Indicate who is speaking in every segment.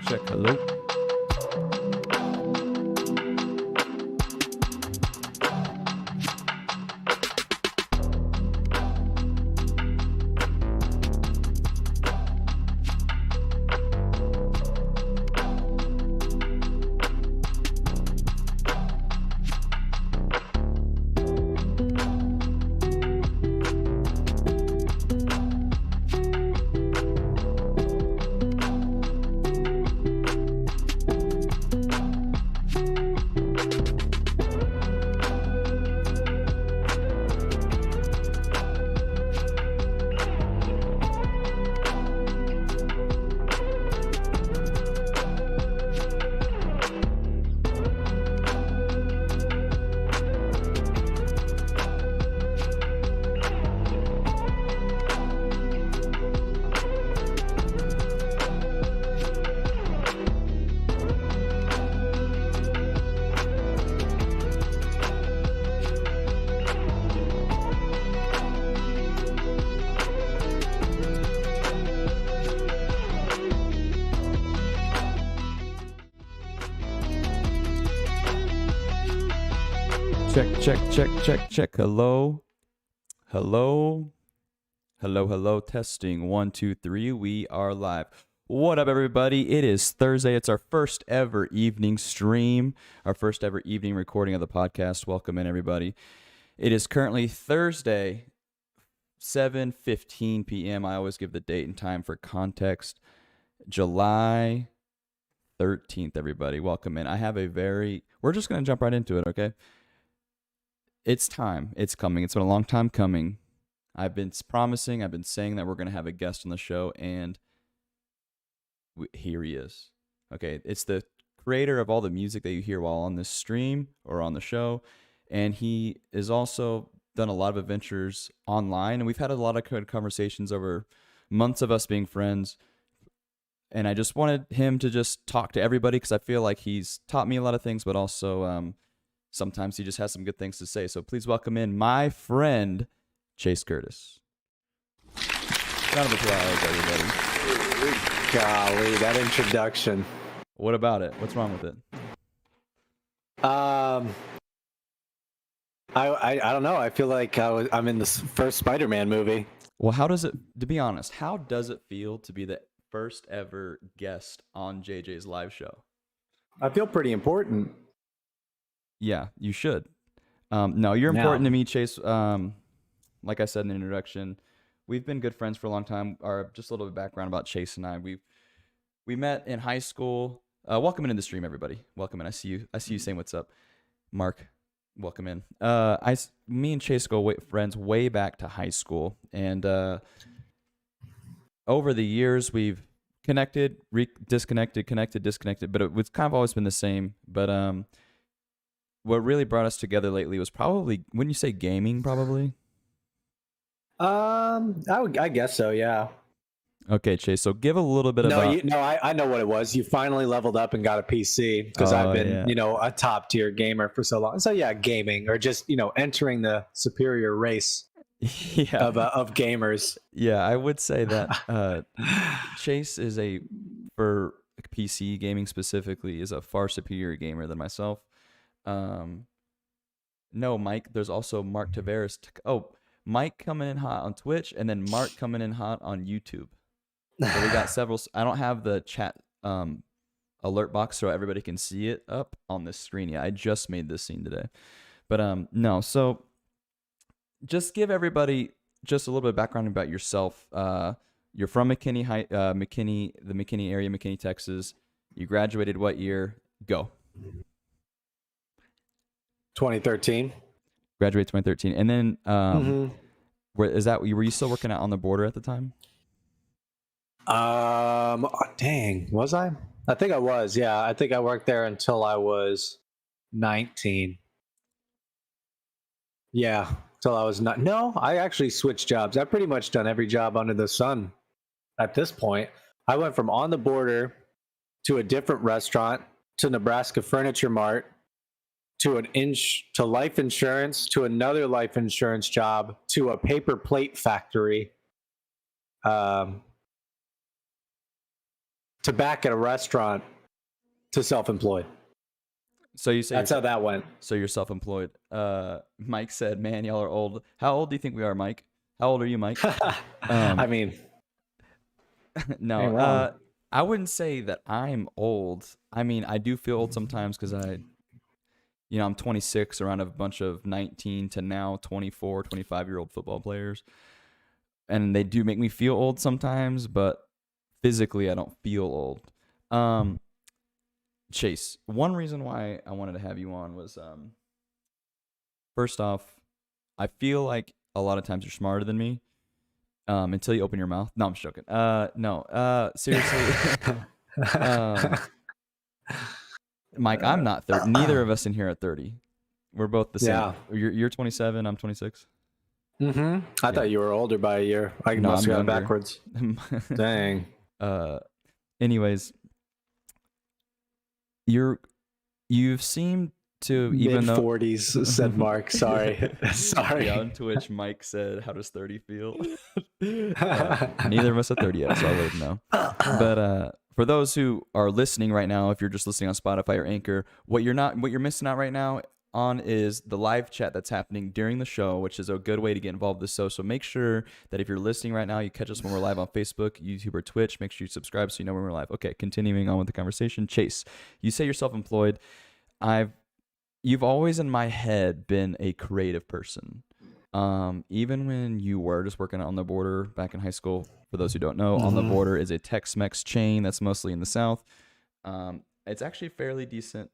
Speaker 1: Check. Hello. Check. Hello. Testing 1, 2, 3. We are live. What up, everybody? It is Thursday. It's our first ever evening stream, our first ever evening recording of the podcast. Welcome in, everybody. It is currently Thursday, 7:15 p.m. I always give the date and time for context. July 13th, everybody. Welcome in. We're just going to jump right into it, okay? It's time. It's coming. It's been a long time coming. I've been saying that we're going to have a guest on the show, and here he is. Okay, it's the creator of all the music that you hear while on this stream or on the show, and he has also done a lot of adventures online, and we've had a lot of good conversations over months of us being friends, and I just wanted him to just talk to everybody because I feel like he's taught me a lot of things, but also sometimes he just has some good things to say. So please welcome in my friend, Chase Curtis. Round of applause, everybody.
Speaker 2: Golly, that introduction.
Speaker 1: What about it? What's wrong with it?
Speaker 2: I don't know. I feel like I'm in the first Spider-Man movie.
Speaker 1: Well, to be honest, how does it feel to be the first ever guest on JJ's live show?
Speaker 2: I feel pretty important.
Speaker 1: Yeah, you should. No, you're important to me, Chase. Like I said in the introduction, we've been good friends for a long time. Just a little bit of background about Chase and I. We met in high school. Welcome into the stream, everybody. Welcome in. I see you saying what's up, Mark. Welcome in. Me and Chase go friends way back to high school, and over the years we've connected, disconnected, connected, disconnected. But it's kind of always been the same. But what really brought us together lately was probably, wouldn't you say gaming, probably?
Speaker 2: I guess so, yeah.
Speaker 1: Okay, Chase, so give a little bit about...
Speaker 2: I know what it was. You finally leveled up and got a PC because I've been, a top tier gamer for so long. So yeah, gaming, or just, entering the superior race of gamers.
Speaker 1: Yeah, I would say that Chase is for PC gaming specifically, is a far superior gamer than myself. No, Mike, there's also Mark Tavares. Mike coming in hot on Twitch, and then Mark coming in hot on YouTube. So we got several. I don't have the chat alert box so everybody can see it up on the screen. Yeah, I just made this scene today. But no, so just give everybody just a little bit of background about yourself. You're from McKinney, the McKinney area, McKinney, Texas. You graduated what year? Go.
Speaker 2: 2013.
Speaker 1: Graduated 2013, and then were you still working out on the border at the time?
Speaker 2: Dang, was I? I think I was. Yeah, I think I worked there until I was 19. Yeah, till I was not. No, I actually switched jobs. I've pretty much done every job under the sun at this point. I went from on the border to a different restaurant to Nebraska Furniture Mart to life insurance to another life insurance job to a paper plate factory to back at a restaurant to self-employed.
Speaker 1: So you say
Speaker 2: That's how that went.
Speaker 1: So you're self-employed. Mike said, "Man, y'all are old." How old do you think we are, Mike? How old are you, Mike?
Speaker 2: I mean,
Speaker 1: No,
Speaker 2: ain't wrong.
Speaker 1: I wouldn't say that I'm old. I mean, I do feel old sometimes because I'm 26 around a bunch of 19 to now 24, 25-year-old football players. And they do make me feel old sometimes, but physically I don't feel old. Chase, one reason why I wanted to have you on was first off, I feel like a lot of times you're smarter than me until you open your mouth. No, I'm just joking. No, seriously. Mike, I'm not 30. Neither of us in here are 30. We're both the same.
Speaker 2: Yeah.
Speaker 1: You're 27. I'm 26.
Speaker 2: I thought you were older by a year. I
Speaker 1: No,
Speaker 2: must
Speaker 1: I'm
Speaker 2: have gone
Speaker 1: younger.
Speaker 2: backwards. Dang.
Speaker 1: Anyways, you've seemed to, even though
Speaker 2: mid-40s, said Mark. Sorry. Sorry.
Speaker 1: Yeah, on Twitch, Mike said, "How does 30 feel?" Neither of us are 30 yet, so I wouldn't know. But for those who are listening right now, if you're just listening on Spotify or Anchor, what you're missing out right now on is the live chat that's happening during the show, which is a good way to get involved with the show. So make sure that if you're listening right now, you catch us when we're live on Facebook, YouTube, or Twitch. Make sure you subscribe so you know when we're live. Okay, continuing on with the conversation. Chase, you say you're self-employed. You've always in my head been a creative person. Even when you were just working on the border back in high school, for those who don't know, On the Border is a Tex-Mex chain that's mostly in the South. It's actually fairly decent.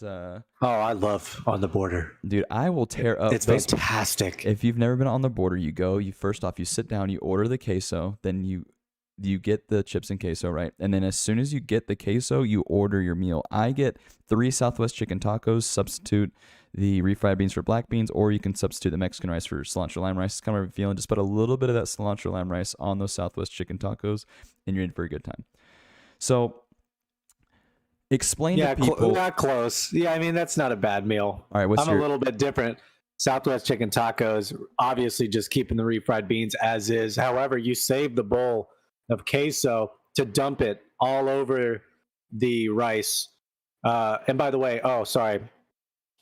Speaker 2: Oh, I love On the Border.
Speaker 1: Dude, I will tear up.
Speaker 2: It's fantastic.
Speaker 1: If you've never been on the border, you first off, you sit down, you order the queso, then you get the chips and queso, right? And then as soon as you get the queso, you order your meal. I get 3 Southwest chicken tacos, substitute the refried beans for black beans, or you can substitute the Mexican rice for cilantro lime rice. It's kind of a feeling. Just put a little bit of that cilantro lime rice on those Southwest chicken tacos, and you're in for a good time. So explain to people.
Speaker 2: Not close. Yeah, I mean, that's not a bad meal.
Speaker 1: All right,
Speaker 2: I'm a little bit different. Southwest chicken tacos, obviously just keeping the refried beans as is. However, you save the bowl of queso to dump it all over the rice. And by the way,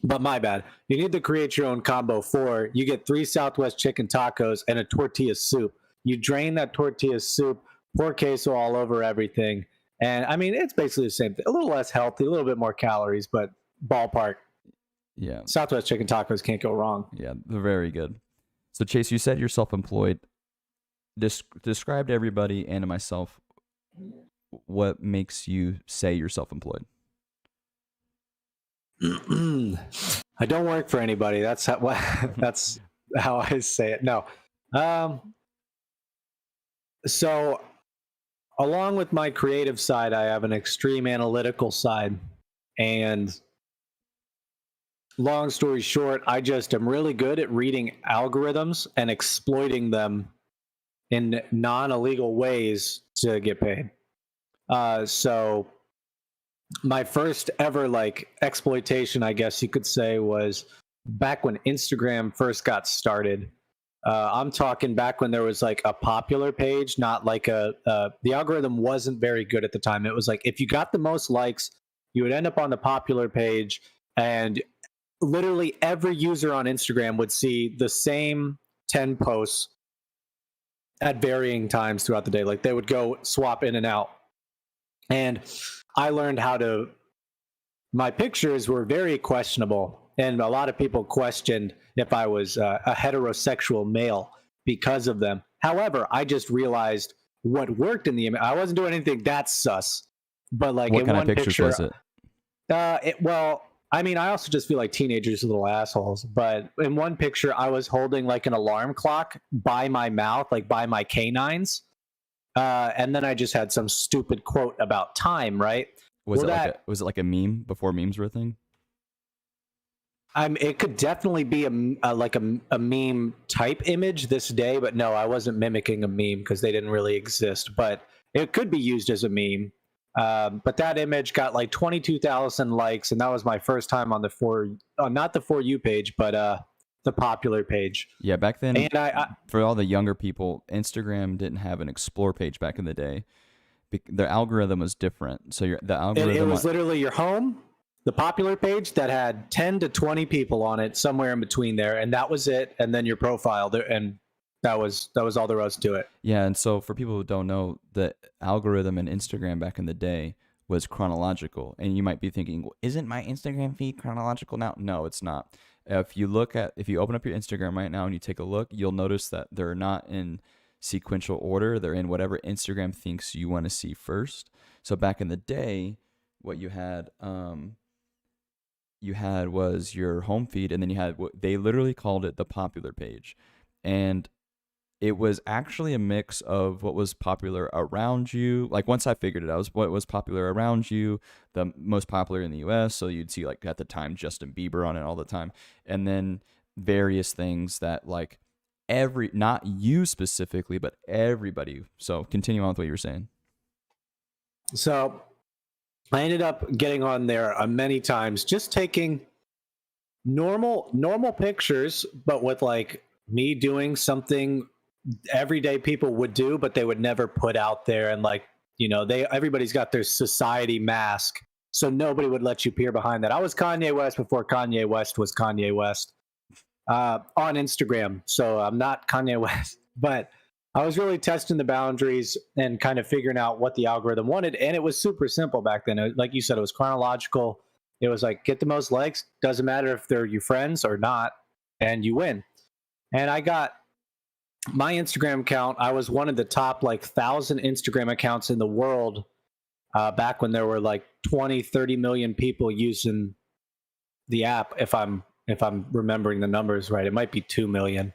Speaker 2: but my bad. You need to create your own combo for. You get 3 Southwest chicken tacos and a tortilla soup. You drain that tortilla soup, pour queso all over everything. And I mean, it's basically the same thing. A little less healthy, a little bit more calories, but ballpark.
Speaker 1: Yeah.
Speaker 2: Southwest chicken tacos can't go wrong.
Speaker 1: Yeah, they're very good. So Chase, you said you're self-employed. Describe to everybody and to myself what makes you say you're self-employed.
Speaker 2: I don't work for anybody. That's how I say it. No. So along with my creative side, I have an extreme analytical side. And long story short, I just am really good at reading algorithms and exploiting them in non-illegal ways to get paid. So my first ever exploitation, I guess you could say, was back when Instagram first got started. I'm talking back when there was a popular page, not the algorithm wasn't very good at the time. It was if you got the most likes, you would end up on the popular page, and literally every user on Instagram would see the same 10 posts at varying times throughout the day. They would go swap in and out. And I learned my pictures were very questionable. And a lot of people questioned if I was a heterosexual male because of them. However, I just realized what worked in the image. I wasn't doing anything that sus. But
Speaker 1: what kind of pictures was it?
Speaker 2: I mean, I also just feel like teenagers are little assholes. But in one picture, I was holding an alarm clock by my mouth, by my canines. And then I just had some stupid quote about time, right?
Speaker 1: Was it like a meme before memes were a thing?
Speaker 2: It could definitely be a meme type image this day, but no, I wasn't mimicking a meme because they didn't really exist. But it could be used as a meme. But that image got 22,000 likes, and that was my first time on the not the For You page, but the popular page.
Speaker 1: Yeah, back then,
Speaker 2: And
Speaker 1: for all the younger people, Instagram didn't have an explore page back in the day. Their algorithm was different. So the algorithm
Speaker 2: it was literally your home, the popular page that had 10 to 20 people on it, somewhere in between there, and that was it. And then your profile there, and that was all there was to it.
Speaker 1: Yeah, and so for people who don't know, the algorithm in Instagram back in the day was chronological. And you might be thinking, well, isn't my Instagram feed chronological now? No, it's not. If you open up your Instagram right now and you take a look, you'll notice that they're not in sequential order. They're in whatever Instagram thinks you want to see first. So back in the day, what you had was your home feed, and then you had what they literally called it the popular page. And it was actually a mix of what was popular around you. Like once I figured it out, what was popular around you, the most popular in the US. So you'd see like at the time Justin Bieber on it all the time. And then various things that like not you specifically, but everybody. So continue on with what you were saying.
Speaker 2: So I ended up getting on there many times, just taking normal pictures, but with like me doing something everyday people would do, but they would never put out there. And like, everybody's got their society mask, so nobody would let you peer behind that. I was Kanye West before Kanye West was Kanye West on Instagram. So I'm not Kanye West, but I was really testing the boundaries and kind of figuring out what the algorithm wanted. And it was super simple back then. Like you said, it was chronological. It was like, get the most likes. Doesn't matter if they're your friends or not, and you win. And I got my Instagram account. I was one of the top like 1,000 Instagram accounts in the world back when there were like 20-30 million people using the app. If I'm remembering the numbers right, it might be 2 million.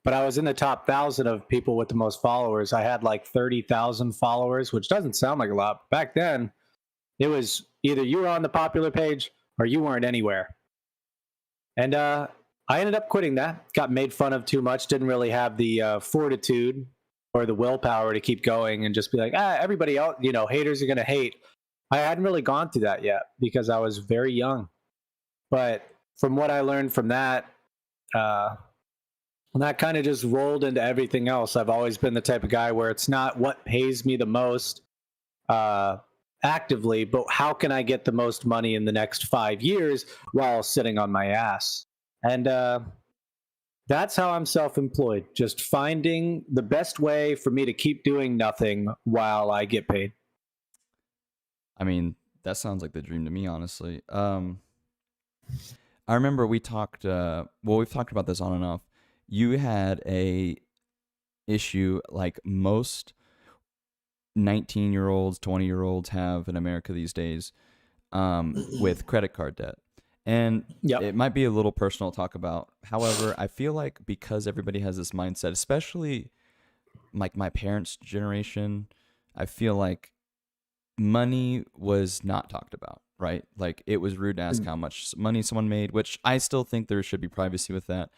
Speaker 2: But I was in the top 1,000 of people with the most followers. I had like 30,000 followers, which doesn't sound like a lot. Back then, it was either you were on the popular page or you weren't anywhere. And I ended up quitting that. Got made fun of too much. Didn't really have the fortitude or the willpower to keep going and just be like, everybody else, haters are going to hate. I hadn't really gone through that yet because I was very young. But from what I learned from that, and that kind of just rolled into everything else. I've always been the type of guy where it's not what pays me the most actively, but how can I get the most money in the next 5 years while sitting on my ass? And that's how I'm self-employed, just finding the best way for me to keep doing nothing while I get paid.
Speaker 1: I mean, that sounds like the dream to me, honestly. I remember we've talked about this on and off. You had a issue like most 19-year-olds, 20-year-olds have in America these days with credit card debt. And It might be a little personal to talk about. However, I feel like because everybody has this mindset, especially like my parents' generation, I feel like money was not talked about, right? Like it was rude to ask how much money someone made, which I still think there should be privacy with that.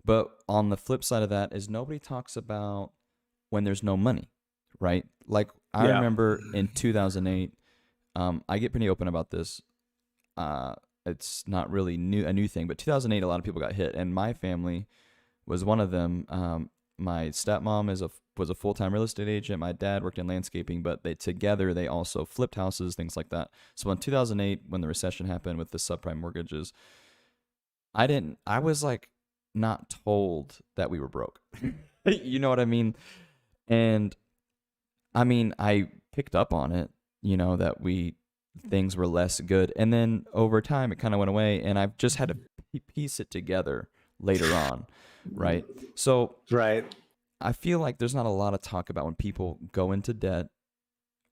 Speaker 1: But on the flip side of that is nobody talks about when there's no money, right? Like I remember in 2008, I get pretty open about this. It's not really a new thing, but 2008, a lot of people got hit, and my family was one of them. My stepmom was a full-time real estate agent. My dad worked in landscaping, but they also flipped houses, things like that. So in 2008, when the recession happened with the subprime mortgages, I was like not told that we were broke. You know what I mean? And I mean, I picked up on it, that things were less good. And then over time, it kind of went away, and I've just had to piece it together later on, right? So
Speaker 2: right.
Speaker 1: I feel like there's not a lot of talk about when people go into debt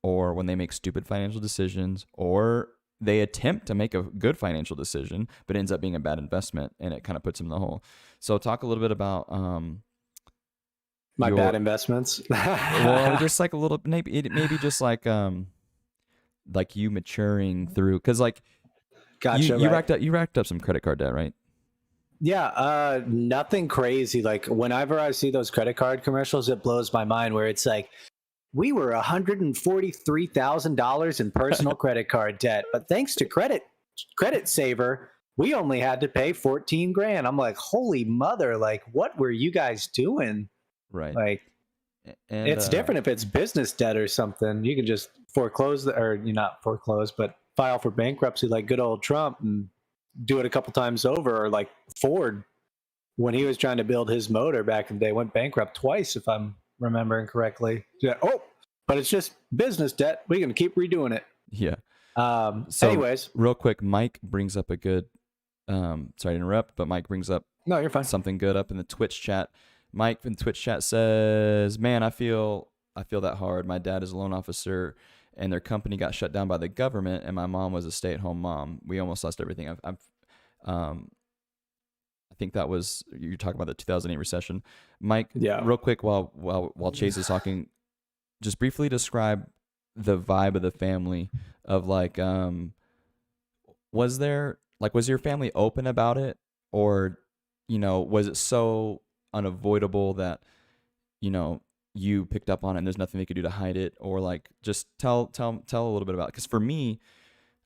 Speaker 1: or when they make stupid financial decisions or they attempt to make a good financial decision, but it ends up being a bad investment and it kind of puts them in the hole. So talk a little bit about
Speaker 2: my bad investments.
Speaker 1: Well, just like a little, maybe just like you maturing through, because like
Speaker 2: gotcha,
Speaker 1: you racked up some credit card debt, right?
Speaker 2: Yeah, nothing crazy. Like whenever I see those credit card commercials, it blows my mind where it's like, we were $143,000 in personal credit card debt, but thanks to Credit Saver, we only had to pay 14 grand. I'm like, holy mother, like, what were you guys doing?
Speaker 1: Right.
Speaker 2: Like,
Speaker 1: And
Speaker 2: it's different if it's business debt or something. You can just foreclose, or you not foreclose, but file for bankruptcy like good old Trump and do it a couple times over. Or like Ford, when he was trying to build his motor back in the day, went bankrupt twice, if I'm remembering correctly. Yeah. Oh, but it's just business debt. We can keep redoing it.
Speaker 1: yeah. So
Speaker 2: Anyways,
Speaker 1: real quick, Mike brings up a good sorry to interrupt, but Mike brings up
Speaker 2: no, you're fine.
Speaker 1: something good up in the Twitch chat. Mike in the Twitch chat says, "Man, I feel that hard. My dad is a loan officer, and their company got shut down by the government, and my mom was a stay-at-home mom. We almost lost everything. I think that was you're talking about the 2008 recession." Mike,
Speaker 2: Yeah.
Speaker 1: real quick, while Chase is talking, just briefly describe the vibe of the family of like, was your family open about it, or was it so unavoidable that you picked up on it and there's nothing they could do to hide it, or like just tell a little bit about it? Because for me,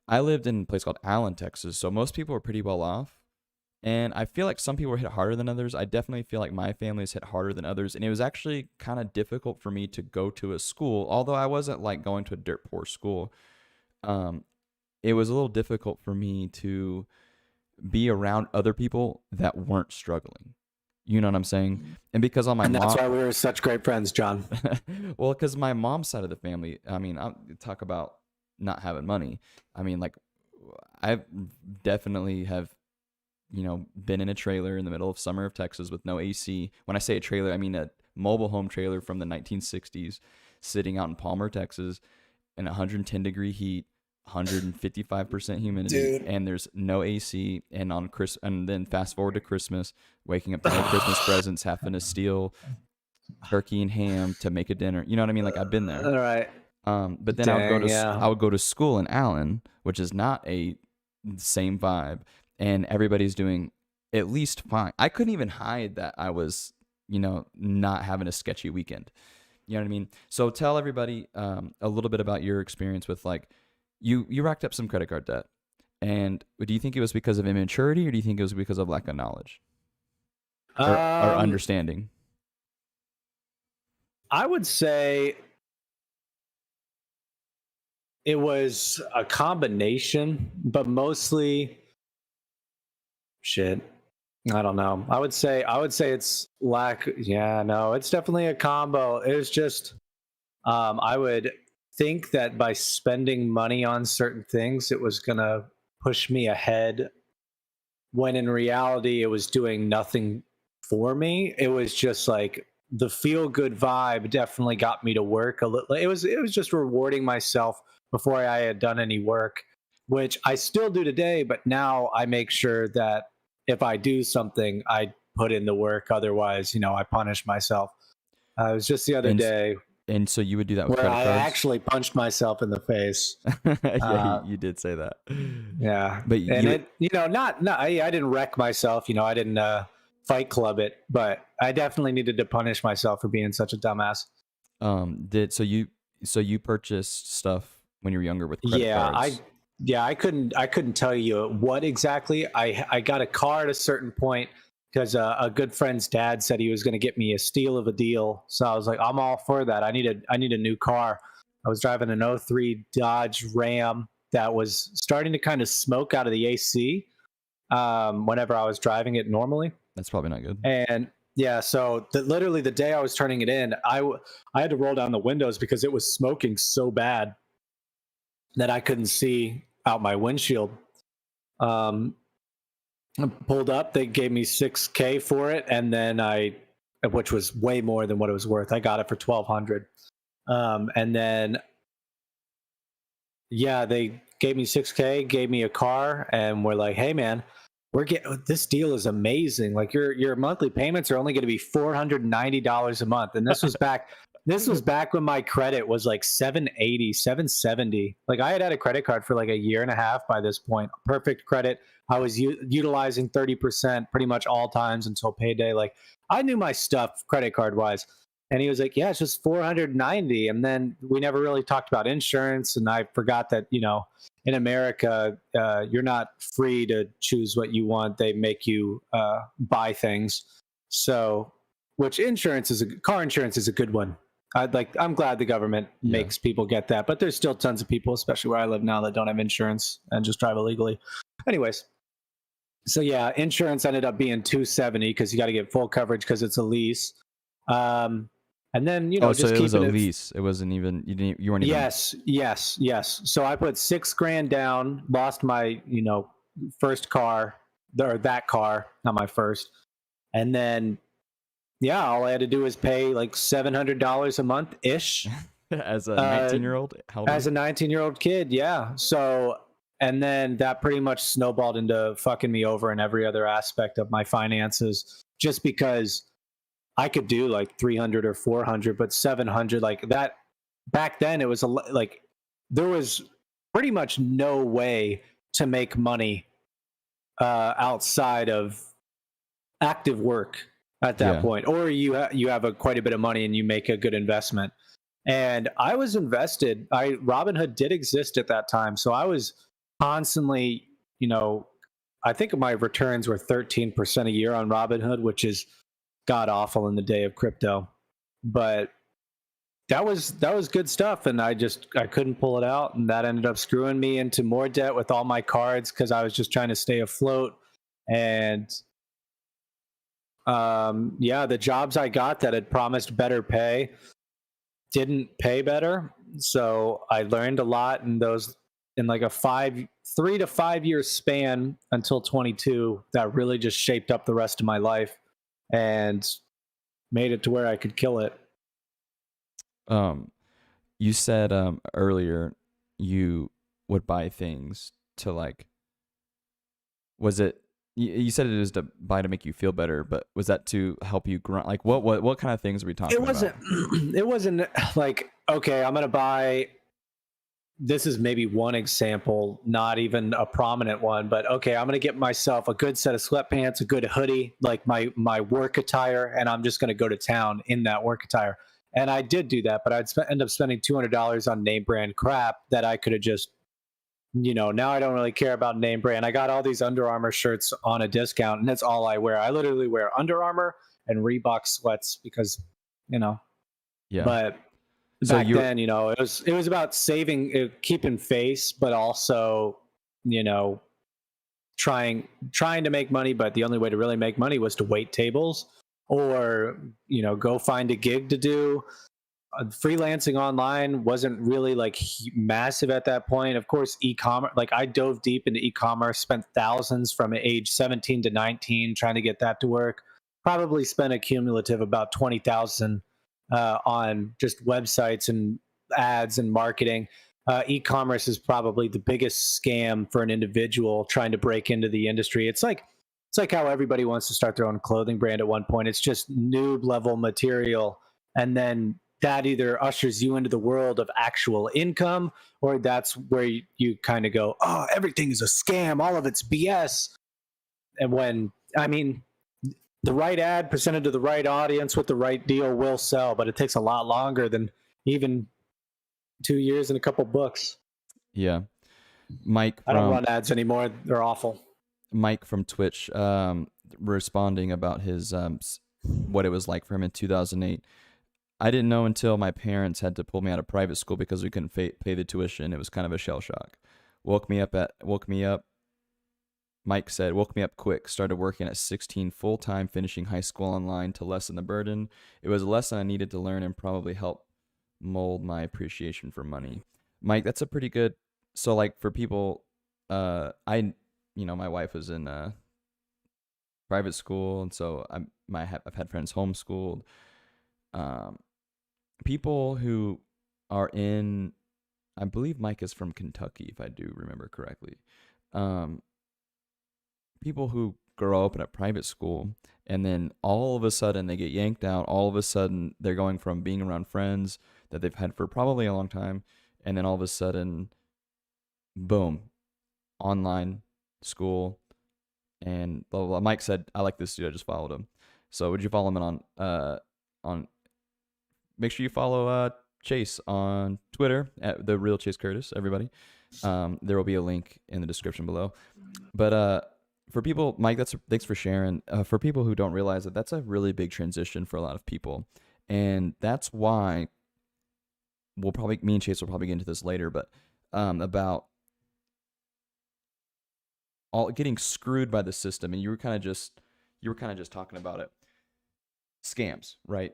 Speaker 1: I lived in a place called Allen, Texas, so most people were pretty well off, and I feel like some people were hit harder than others. I definitely feel like my family is hit harder than others, and it was actually kind of difficult for me to go to a school, although I wasn't like going to a dirt poor school. It was a little difficult for me to be around other people that weren't struggling. You know what I'm saying? And because on my
Speaker 2: And that's
Speaker 1: mom,
Speaker 2: why we were such great friends, John.
Speaker 1: well, because my mom's side of the family, I mean, I'll talk about not having money. I mean, like, I definitely have, been in a trailer in the middle of summer of Texas with no AC. When I say a trailer, I mean a mobile home trailer from the 1960s, sitting out in Palmer, Texas, in 110-degree heat, 155% humidity, and there's no AC. And and then fast forward to Christmas, waking up to no Christmas presents, having to steal turkey and ham to make a dinner. You know what I mean? Like, I've been there.
Speaker 2: All right.
Speaker 1: But then I would go to school in Allen, which is not a same vibe, and everybody's doing at least fine. I couldn't even hide that I was, not having a sketchy weekend. You know what I mean? So tell everybody a little bit about your experience with, like, you racked up some credit card debt, and do you think it was because of immaturity, or do you think it was because of lack of knowledge or understanding?
Speaker 2: I would say it was a combination, but mostly shit. I don't know. I would say it's lack. Yeah, no, it's definitely a combo. It was just I would think that by spending money on certain things, it was gonna push me ahead, when in reality it was doing nothing for me. It was just like the feel good vibe definitely got me to work a little. It was just rewarding myself before I had done any work, which I still do today, but now I make sure that if I do something, I put in the work. Otherwise, I punish myself. It was just the other day
Speaker 1: And so you would do that with
Speaker 2: where
Speaker 1: credit
Speaker 2: I
Speaker 1: cards?
Speaker 2: actually punched myself in the face.
Speaker 1: Yeah, you did say that.
Speaker 2: Yeah,
Speaker 1: But
Speaker 2: and I didn't wreck myself. I didn't fight club it, but I definitely needed to punish myself for being such a dumbass.
Speaker 1: So you purchased stuff when you were younger with credit cards?
Speaker 2: I couldn't tell you what exactly. I got a car at a certain point because a good friend's dad said he was going to get me a steal of a deal. So I was like, I'm all for that. I need a new car. I was driving an '03 Dodge Ram that was starting to kind of smoke out of the AC whenever I was driving it normally.
Speaker 1: That's probably not good.
Speaker 2: And yeah, so literally the day I was turning it in, I had to roll down the windows because it was smoking so bad that I couldn't see out my windshield. I pulled up, they gave me $6,000 for it, and then which was way more than what it was worth. I got it for $1,200, and then yeah, they gave me $6,000, gave me a car, and we're like, hey man, this deal is amazing. Like your monthly payments are only going to be $490 a month, and this was back when my credit was like 780, 770. Like I had a credit card for like a year and a half by this point. Perfect credit. I was utilizing 30% pretty much all times until payday. Like I knew my stuff credit card wise. And he was like, yeah, it's just 490. And then we never really talked about insurance. And I forgot that, in America, you're not free to choose what you want. They make you buy things. So, which car insurance is a good one. I'm glad the government
Speaker 1: Yeah.
Speaker 2: makes people get that, but there's still tons of people, especially where I live now, that don't have insurance and just drive illegally. Anyways, so yeah, insurance ended up being 270 because you got to get full coverage because it's a lease. And then
Speaker 1: Oh, so
Speaker 2: just
Speaker 1: it was a
Speaker 2: keeping it.
Speaker 1: lease. It wasn't even you weren't even.
Speaker 2: Yes. So I put $6,000 down, lost my first car, or that car, not my first, and then yeah, all I had to do was pay like $700 a month ish.
Speaker 1: As a 19-year-old, how old
Speaker 2: As a 19-year-old kid, yeah. So, and then that pretty much snowballed into fucking me over in every other aspect of my finances, just because I could do like 300 or 400, but 700, like that back then, it was like there was pretty much no way to make money outside of active work at that
Speaker 1: Yeah.
Speaker 2: point, or you have quite a bit of money and you make a good investment. And I was invested. Robinhood did exist at that time, so I was constantly, I think my returns were 13% a year on Robinhood, which is god awful in the day of crypto. But that was good stuff, and I couldn't pull it out, and that ended up screwing me into more debt with all my cards because I was just trying to stay afloat. And yeah, the jobs I got that had promised better pay didn't pay better. So I learned a lot in like a 3 to 5 year span until 22 that really just shaped up the rest of my life and made it to where I could kill it.
Speaker 1: You said earlier you would buy things to like. Was it? You said it was to buy to make you feel better, but was that to help you grind? Like what kind of things are we talking about?
Speaker 2: It wasn't like, okay, I'm gonna buy. This is maybe one example, not even a prominent one, but okay, I'm gonna get myself a good set of sweatpants, a good hoodie, like my work attire, and I'm just gonna go to town in that work attire. And I did do that, but I'd end up spending $200 on name brand crap that I could have just, now I don't really care about name brand. I got all these Under Armour shirts on a discount, and that's all I wear. I literally wear Under Armour and Reebok sweats because,
Speaker 1: Yeah.
Speaker 2: but
Speaker 1: So
Speaker 2: back then, it was about saving, keeping face, but also, trying to make money. But the only way to really make money was to wait tables or, go find a gig to do. Freelancing online wasn't really like massive at that point. Of course, e-commerce, like I dove deep into e-commerce, spent thousands from age 17 to 19 trying to get that to work. Probably spent a cumulative about 20,000 on just websites and ads and marketing. E-commerce is probably the biggest scam for an individual trying to break into the industry. It's like how everybody wants to start their own clothing brand at one point. It's just noob level material, and then that either ushers you into the world of actual income, or that's where you kind of go, oh, everything is a scam, all of it's BS. And when, I mean, the right ad presented to the right audience with the right deal will sell, but it takes a lot longer than even 2 years and a couple books.
Speaker 1: Yeah. Mike
Speaker 2: I don't run ads anymore. They're awful.
Speaker 1: Mike from Twitch responding about his what it was like for him in 2008. I didn't know until my parents had to pull me out of private school because we couldn't pay the tuition. It was kind of a shell shock. Woke me up. Mike said, woke me up quick. Started working at 16 full time, finishing high school online to lessen the burden. It was a lesson I needed to learn and probably help mold my appreciation for money. Mike, that's a pretty good. So like for people, my wife was in private school, and so I've had friends homeschooled. People who are in, I believe Mike is from Kentucky, if I do remember correctly. People who grow up in a private school and then all of a sudden they get yanked out. All of a sudden they're going from being around friends that they've had for probably a long time, and then all of a sudden, boom, online school and blah, blah, blah. Mike said, I like this dude. I just followed him. So would you follow him on make sure you follow Chase on Twitter at the real Chase Curtis. Everybody, there will be a link in the description below. But for people, Mike, thanks for sharing. For people who don't realize that, that's a really big transition for a lot of people, and that's why me and Chase will probably get into this later, but about all getting screwed by the system, and you were kind of just talking about it. Scams, right?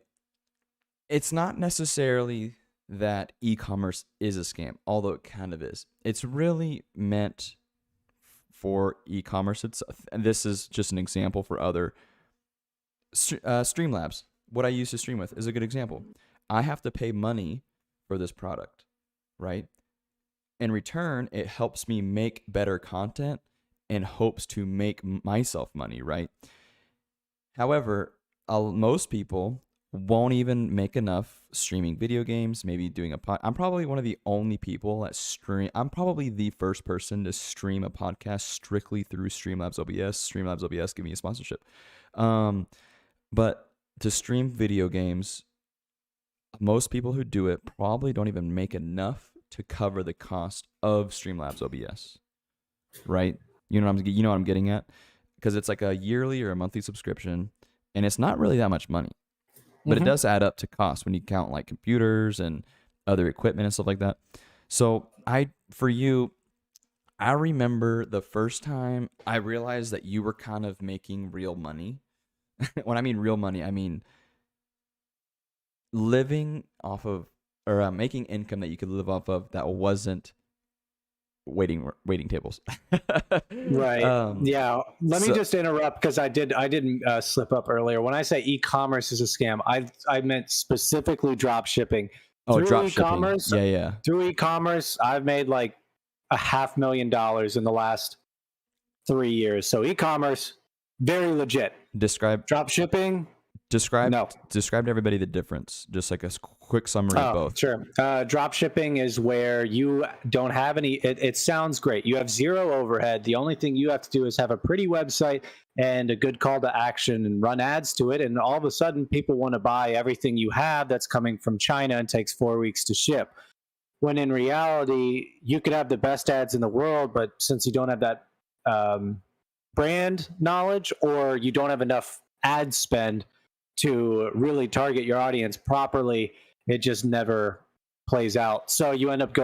Speaker 1: It's not necessarily that e-commerce is a scam, although it kind of is. It's really meant for e-commerce. And this is just an example for other Streamlabs. What I used to stream with is a good example. I have to pay money for this product, right? In return, it helps me make better content and hopes to make myself money, right? However, most people won't even make enough streaming video games, maybe doing I'm probably one of the only people that stream. I'm probably the first person to stream a podcast strictly through Streamlabs OBS. Streamlabs OBS, give me a sponsorship. But to stream video games, most people who do it probably don't even make enough to cover the cost of Streamlabs OBS, right? You know what I'm getting at? Because it's like a yearly or a monthly subscription, and it's not really that much money. But it does add up to cost when you count like computers and other equipment and stuff like that. So I remember the first time I realized that you were kind of making real money. When I mean real money, I mean living off of, or making income that you could live off of that wasn't waiting tables.
Speaker 2: Right. Yeah. Let me just interrupt because I didn't slip up earlier. When I say e-commerce is a scam, I meant specifically drop shipping.
Speaker 1: Oh, drop
Speaker 2: e-commerce,
Speaker 1: shipping. Yeah.
Speaker 2: Through e-commerce, I've made like $500,000 in the last 3 years. So e-commerce, very legit.
Speaker 1: Describe
Speaker 2: drop shipping.
Speaker 1: Describe to everybody the difference. Just like a quick summary of both.
Speaker 2: Sure. Drop shipping is where you don't have any. It sounds great. You have zero overhead. The only thing you have to do is have a pretty website and a good call to action and run ads to it. And all of a sudden, people want to buy everything you have that's coming from China and takes 4 weeks to ship. When in reality, you could have the best ads in the world, but since you don't have that brand knowledge or you don't have enough ad spend to really target your audience properly, it just never plays out. So you end up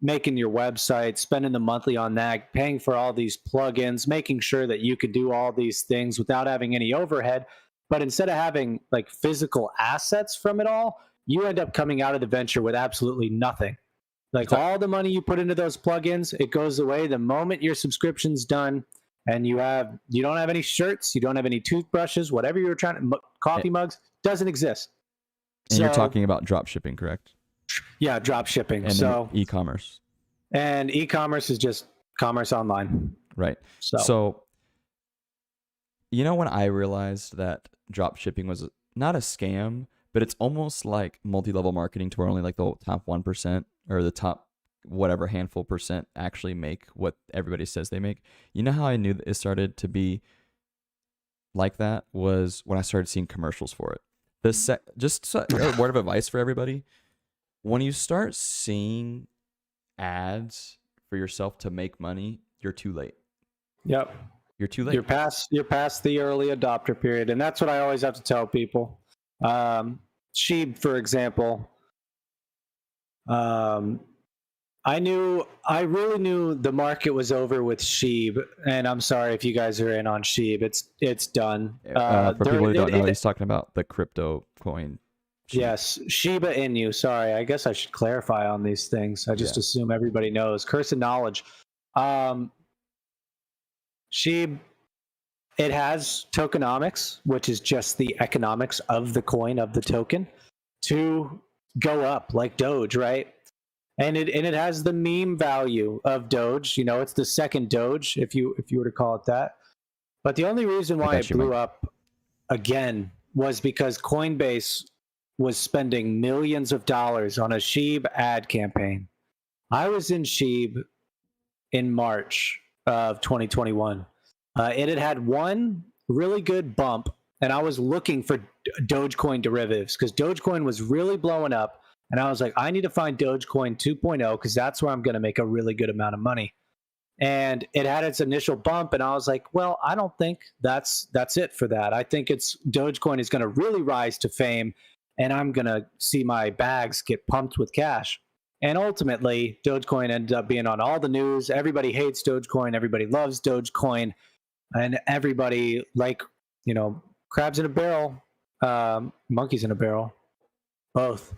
Speaker 2: making your website, spending the monthly on that, paying for all these plugins, making sure that you could do all these things without having any overhead. But instead of having like physical assets from it all, you end up coming out of the venture with absolutely nothing. Like all the money you put into those plugins, it goes away the moment your subscription's done. And you don't have any shirts, you don't have any toothbrushes, whatever you were trying to, coffee mugs, doesn't exist.
Speaker 1: And you're talking about drop shipping, correct?
Speaker 2: Yeah, drop shipping.
Speaker 1: And e-commerce.
Speaker 2: And e-commerce is just commerce online.
Speaker 1: Right. So when I realized that drop shipping was not a scam, but it's almost like multi-level marketing to where only like the top 1% or the top whatever handful percent actually make what everybody says they make. You know how I knew that it started to be like that was when I started seeing commercials for it. Just a word of advice for everybody: when you start seeing ads for yourself to make money, you're too late.
Speaker 2: Yep,
Speaker 1: you're too late.
Speaker 2: You're past the early adopter period, and that's what I always have to tell people. Sheeb, for example. I really knew the market was over with Sheeb, and I'm sorry if you guys are in on Sheeb. It's done.
Speaker 1: For people who don't know, he's talking about the crypto coin.
Speaker 2: Sheeb. Yes, Shiba Inu. Sorry, I guess I should clarify on these things. I just assume everybody knows. Curse of knowledge. Sheeb, it has tokenomics, which is just the economics of the coin, of the token, to go up like Doge, right? And it has the meme value of Doge. It's the second Doge, if you were to call it that. But the only reason why it blew up again was because Coinbase was spending millions of dollars on a Sheeb ad campaign. I was in Sheeb in March of 2021. It had one really good bump and I was looking for Dogecoin derivatives because Dogecoin was really blowing up. And I was like, I need to find Dogecoin 2.0 because that's where I'm going to make a really good amount of money. And it had its initial bump, and I was like, well, I don't think that's it for that. I think Dogecoin is going to really rise to fame, and I'm going to see my bags get pumped with cash. And ultimately, Dogecoin ended up being on all the news. Everybody hates Dogecoin. Everybody loves Dogecoin. And everybody, like, crabs in a barrel, monkeys in a barrel, both.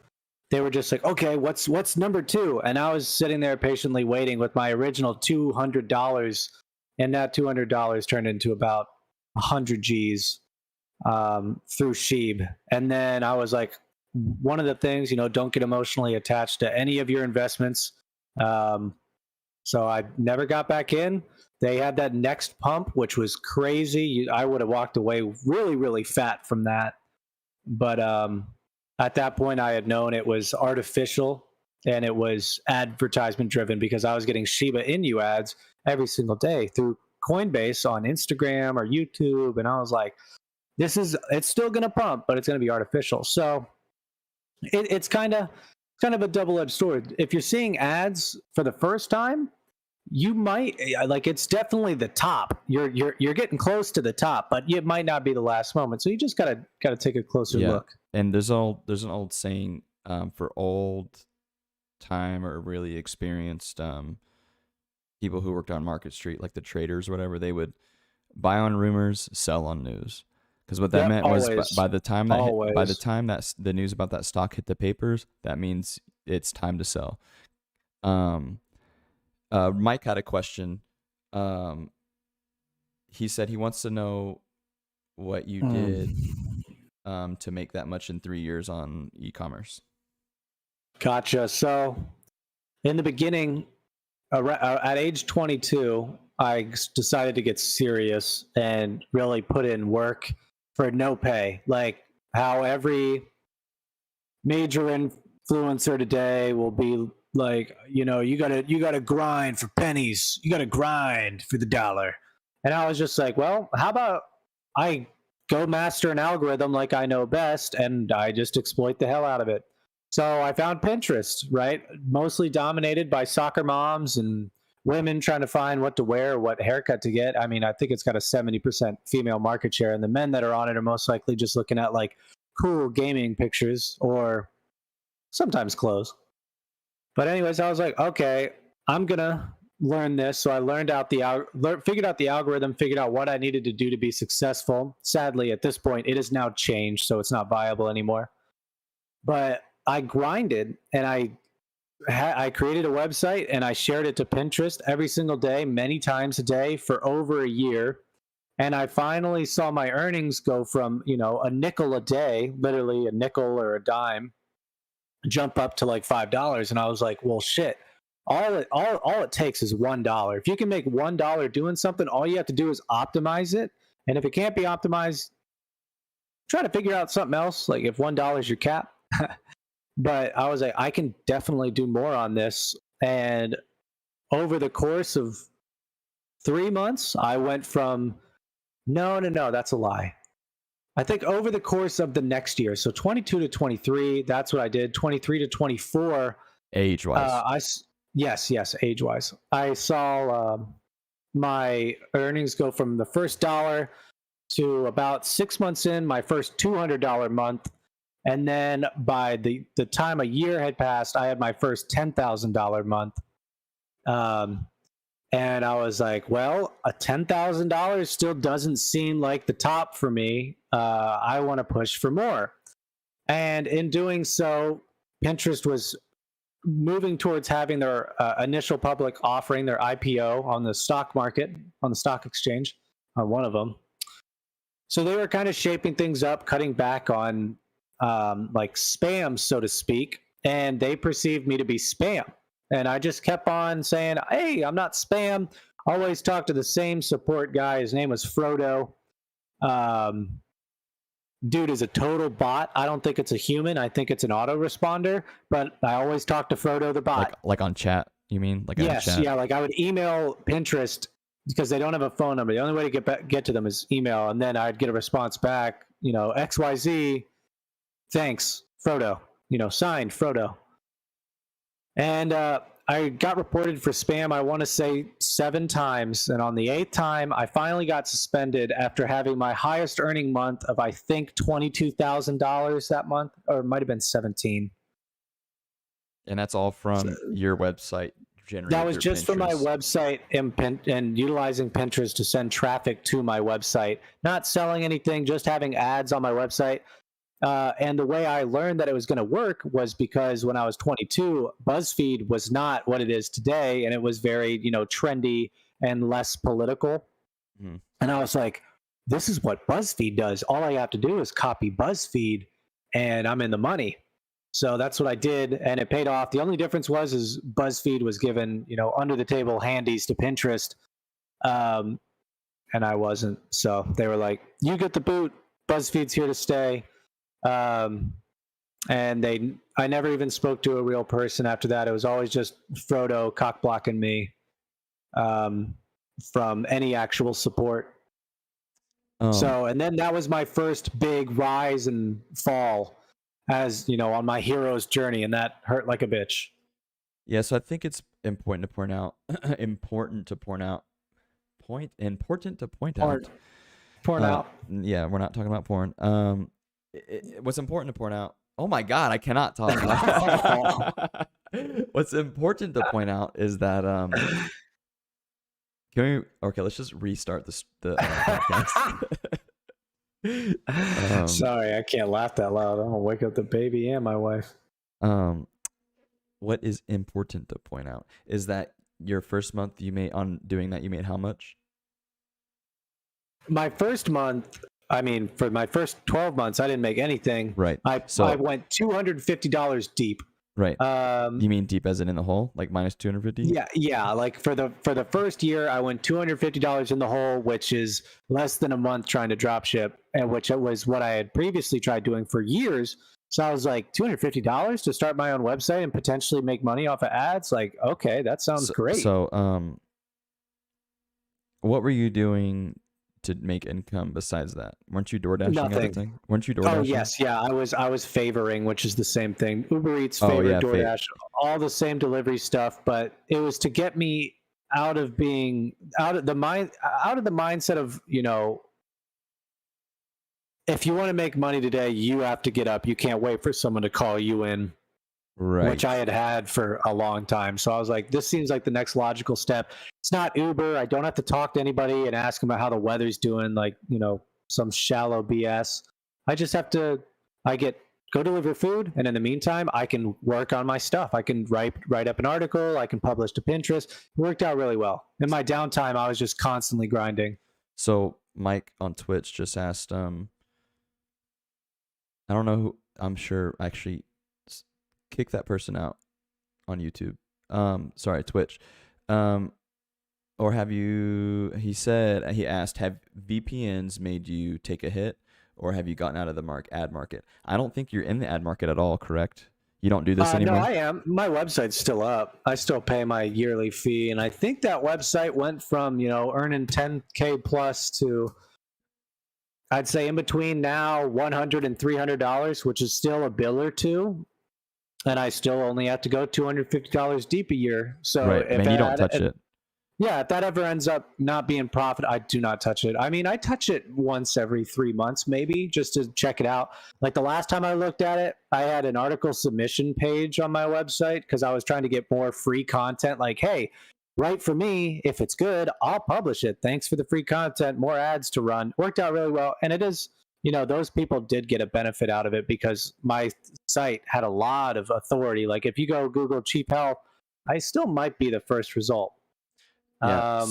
Speaker 2: They were just like, okay, what's number 2? And I was sitting there patiently waiting with my original $200, and that $200 turned into about 100 G's through Sheeb. And then I was like, one of the things, don't get emotionally attached to any of your investments. So I never got back in. They had that next pump, which was crazy. I would have walked away really, really fat from that. But at that point, I had known it was artificial and it was advertisement driven because I was getting Shiba Inu ads every single day through Coinbase on Instagram or YouTube. And I was like, it's still going to pump, but it's going to be artificial. So it's kind of a double-edged sword. If you're seeing ads for the first time, you might it's definitely the top. You're getting close to the top, but it might not be the last moment. So you just gotta take a closer look.
Speaker 1: And there's an old saying for old time or really experienced people who worked on Market Street, like the traders or whatever. They would buy on rumors, sell on news. Because what that meant was by the time that the news about that stock hit the papers, that means it's time to sell. Mike had a question. He said he wants to know what you did to make that much in 3 years on e-commerce.
Speaker 2: Gotcha. So in the beginning, at age 22, I decided to get serious and really put in work for no pay. Like how every major influencer today will be like, you gotta grind for pennies. You gotta grind for the dollar. And I was just like, well, how about I go master an algorithm like I know best, and I just exploit the hell out of it. So I found Pinterest, right? Mostly dominated by soccer moms and women trying to find what to wear, what haircut to get. I mean, I think it's got a 70% female market share, and the men that are on it are most likely just looking at like cool gaming pictures or sometimes clothes. But anyways, I was like, okay, I'm gonna learn this. So I figured out the algorithm, figured out what I needed to do to be successful. Sadly, at this point, it has now changed, so it's not viable anymore. But I grinded, and I created a website, and I shared it to Pinterest every single day, many times a day for over a year. And I finally saw my earnings go from, a nickel a day, literally a nickel or a dime, jump up to like $5. And I was like, well, shit, all it takes is $1. If you can make $1 doing something, all you have to do is optimize it. And if it can't be optimized, try to figure out something else. Like if $1 is your cap. But I was like, I can definitely do more on this. And over the course of 3 months, I went from no, that's a lie. I think over the course of the next year, so 22 to 23, that's what I did. 23 to 24.
Speaker 1: Age-wise.
Speaker 2: Yes, age-wise. I saw my earnings go from the first dollar to about 6 months in, my first $200 month. And then by the time a year had passed, I had my first $10,000 month. And I was like, well, a $10,000 still doesn't seem like the top for me. I want to push for more. And in doing so, Pinterest was moving towards having their initial public offering, their IPO on the stock market, on the stock exchange, on one of them. So they were kind of shaping things up, cutting back on like spam, so to speak. And they perceived me to be spam. And I just kept on saying, hey, I'm not spam. Always talk to the same support guy. His name was Frodo. Dude is a total bot. I don't think it's a human. I think it's an autoresponder. But I always talk to Frodo the bot.
Speaker 1: Like on chat, you mean?
Speaker 2: Yes,
Speaker 1: on chat?
Speaker 2: Yeah. Like I would email Pinterest because they don't have a phone number. The only way to get to them is email. And then I'd get a response back XYZ, thanks, Frodo, signed Frodo. And I got reported for spam, I want to say 7 times. And on the 8th time, I finally got suspended after having my highest earning month of, I think, $22,000 that month, or it might have been 17.
Speaker 1: And that's all from your website generated.
Speaker 2: That was just for my website and utilizing Pinterest to send traffic to my website. Not selling anything, just having ads on my website. And the way I learned that it was going to work was because when I was 22, BuzzFeed was not what it is today, and it was very, trendy and less political. Mm. And I was like, this is what BuzzFeed does. All I have to do is copy BuzzFeed, and I'm in the money. So that's what I did, and it paid off. The only difference is BuzzFeed was given, under the table handies to Pinterest, and I wasn't. So they were like, "You get the boot. BuzzFeed's here to stay." And I never even spoke to a real person after that. It was always just Frodo cock blocking me from any actual support. So, and then that was my first big rise and fall, as on my hero's journey, and that hurt like a bitch.
Speaker 1: Yeah, so I think it's important to point out. Yeah, we're not talking about porn. What's important to point out? Oh my God, I cannot talk. What's important to point out is that let's just restart the podcast.
Speaker 2: Sorry, I can't laugh that loud. I'm gonna wake up the baby and my wife.
Speaker 1: What is important to point out is that your first month you made how much?
Speaker 2: My first month, for my first 12 months, I didn't make anything.
Speaker 1: Right.
Speaker 2: I went $250 deep.
Speaker 1: Right. You mean deep as in the hole, like minus 250?
Speaker 2: Yeah. Like for the first year, I went $250 in the hole, which is less than a month trying to drop ship, and which was what I had previously tried doing for years. So I was like, $250 to start my own website and potentially make money off of ads? Like, okay, that sounds great.
Speaker 1: So, what were you doing to make income besides that? Weren't you DoorDashing?
Speaker 2: Nothing.
Speaker 1: Weren't you DoorDashing?
Speaker 2: Oh yes, yeah. I was favoring, which is the same thing. Uber Eats, DoorDash, all the same delivery stuff, but it was to get me out of the mindset of, if you want to make money today, you have to get up. You can't wait for someone to call you in. Right. Which I had for a long time. So I was like, this seems like the next logical step. It's not Uber. I don't have to talk to anybody and ask them about how the weather's doing, like, some shallow BS. I just have to, go deliver food. And in the meantime, I can work on my stuff. I can write up an article. I can publish to Pinterest. It worked out really well. In my downtime, I was just constantly grinding.
Speaker 1: So Mike on Twitch just asked, I don't know who, I'm sure actually, kick that person out on YouTube. Sorry, Twitch. Or he asked, have VPNs made you take a hit, or have you gotten out of the ad market? I don't think you're in the ad market at all, correct? You don't do this anymore?
Speaker 2: No, I am. My website's still up. I still pay my yearly fee, and I think that website went from, earning $10K plus to, I'd say in between now $100 and $300, which is still a bill or two. And I still only have to go $250 deep a year. So
Speaker 1: right.
Speaker 2: If
Speaker 1: you don't touch it.
Speaker 2: Yeah, if that ever ends up not being profit, I do not touch it. I touch it once every 3 months, maybe, just to check it out. Like the last time I looked at it, I had an article submission page on my website because I was trying to get more free content. Like, hey, write for me. If it's good, I'll publish it. Thanks for the free content, more ads to run. Worked out really well. And it is, those people did get a benefit out of it because my site had a lot of authority. Like if you go Google cheap health, I still might be the first result.
Speaker 1: Yeah.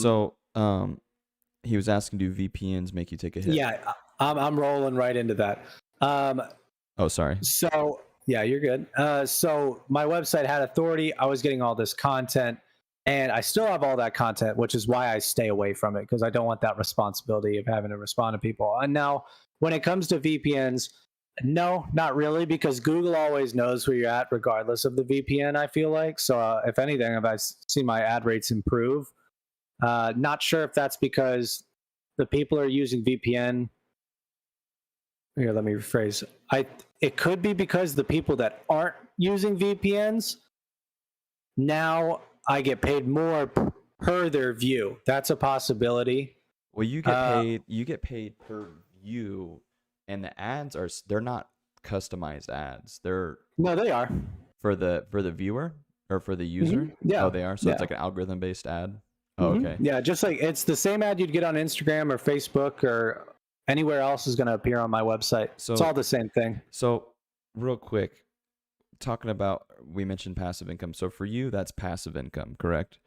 Speaker 1: He was asking, do VPNs make you take a hit?
Speaker 2: Yeah, I'm rolling right into that.
Speaker 1: Oh, sorry.
Speaker 2: So yeah, you're good. So my website had authority. I was getting all this content, and I still have all that content, which is why I stay away from it, because I don't want that responsibility of having to respond to people. And now, when it comes to VPNs, no, not really, because Google always knows where you're at, regardless of the VPN, I feel like. So if anything, I've seen my ad rates improve. Not sure if that's because the people are using VPN Here, let me rephrase. It could be because the people that aren't using VPNs, now I get paid more per their view. That's a possibility.
Speaker 1: Well, you get paid per view, and the ads they're not customized ads. They're
Speaker 2: No, they are.
Speaker 1: for the viewer or for the user.
Speaker 2: Yeah.
Speaker 1: Oh, they are. So
Speaker 2: Yeah.
Speaker 1: it's like an algorithm based ad. Oh, okay.
Speaker 2: Yeah, just like it's the same ad you'd get on Instagram or Facebook or anywhere else is going to appear on my website.
Speaker 1: So
Speaker 2: it's all the same thing.
Speaker 1: So real quick, talking about, we mentioned passive income. So for you, that's passive income, correct?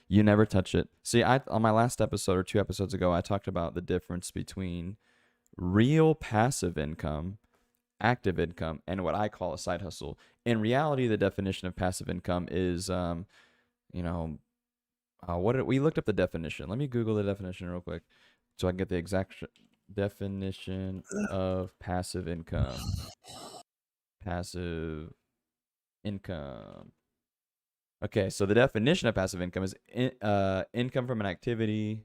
Speaker 1: You never touch it. See, on my last episode or 2 episodes ago, I talked about the difference between real passive income, active income, and what I call a side hustle. In reality, the definition of passive income is, we looked up the definition. Let me Google the definition real quick so I can get the exact definition of passive income. Passive income. Okay, so the definition of passive income is income from an activity.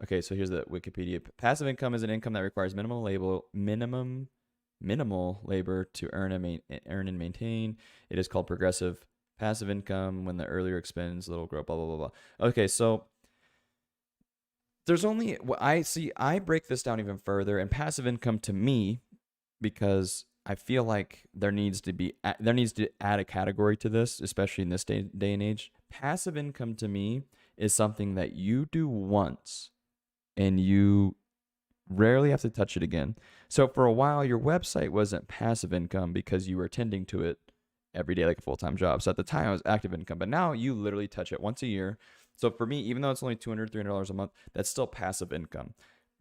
Speaker 1: Okay, so here's the Wikipedia. Passive income is an income that requires minimal labor to earn and maintain. It is called progressive passive income when the earlier expends little grow, blah, blah, blah, blah. Okay, so there's only, I break this down even further, and passive income to me, because I feel like there needs to add a category to this, especially in this day and age. Passive income to me is something that you do once and you rarely have to touch it again. So for a while, your website wasn't passive income because you were tending to it every day like a full-time job. So at the time, it was active income, but now you literally touch it once a year. So for me, even though it's only $200, $300 a month, that's still passive income.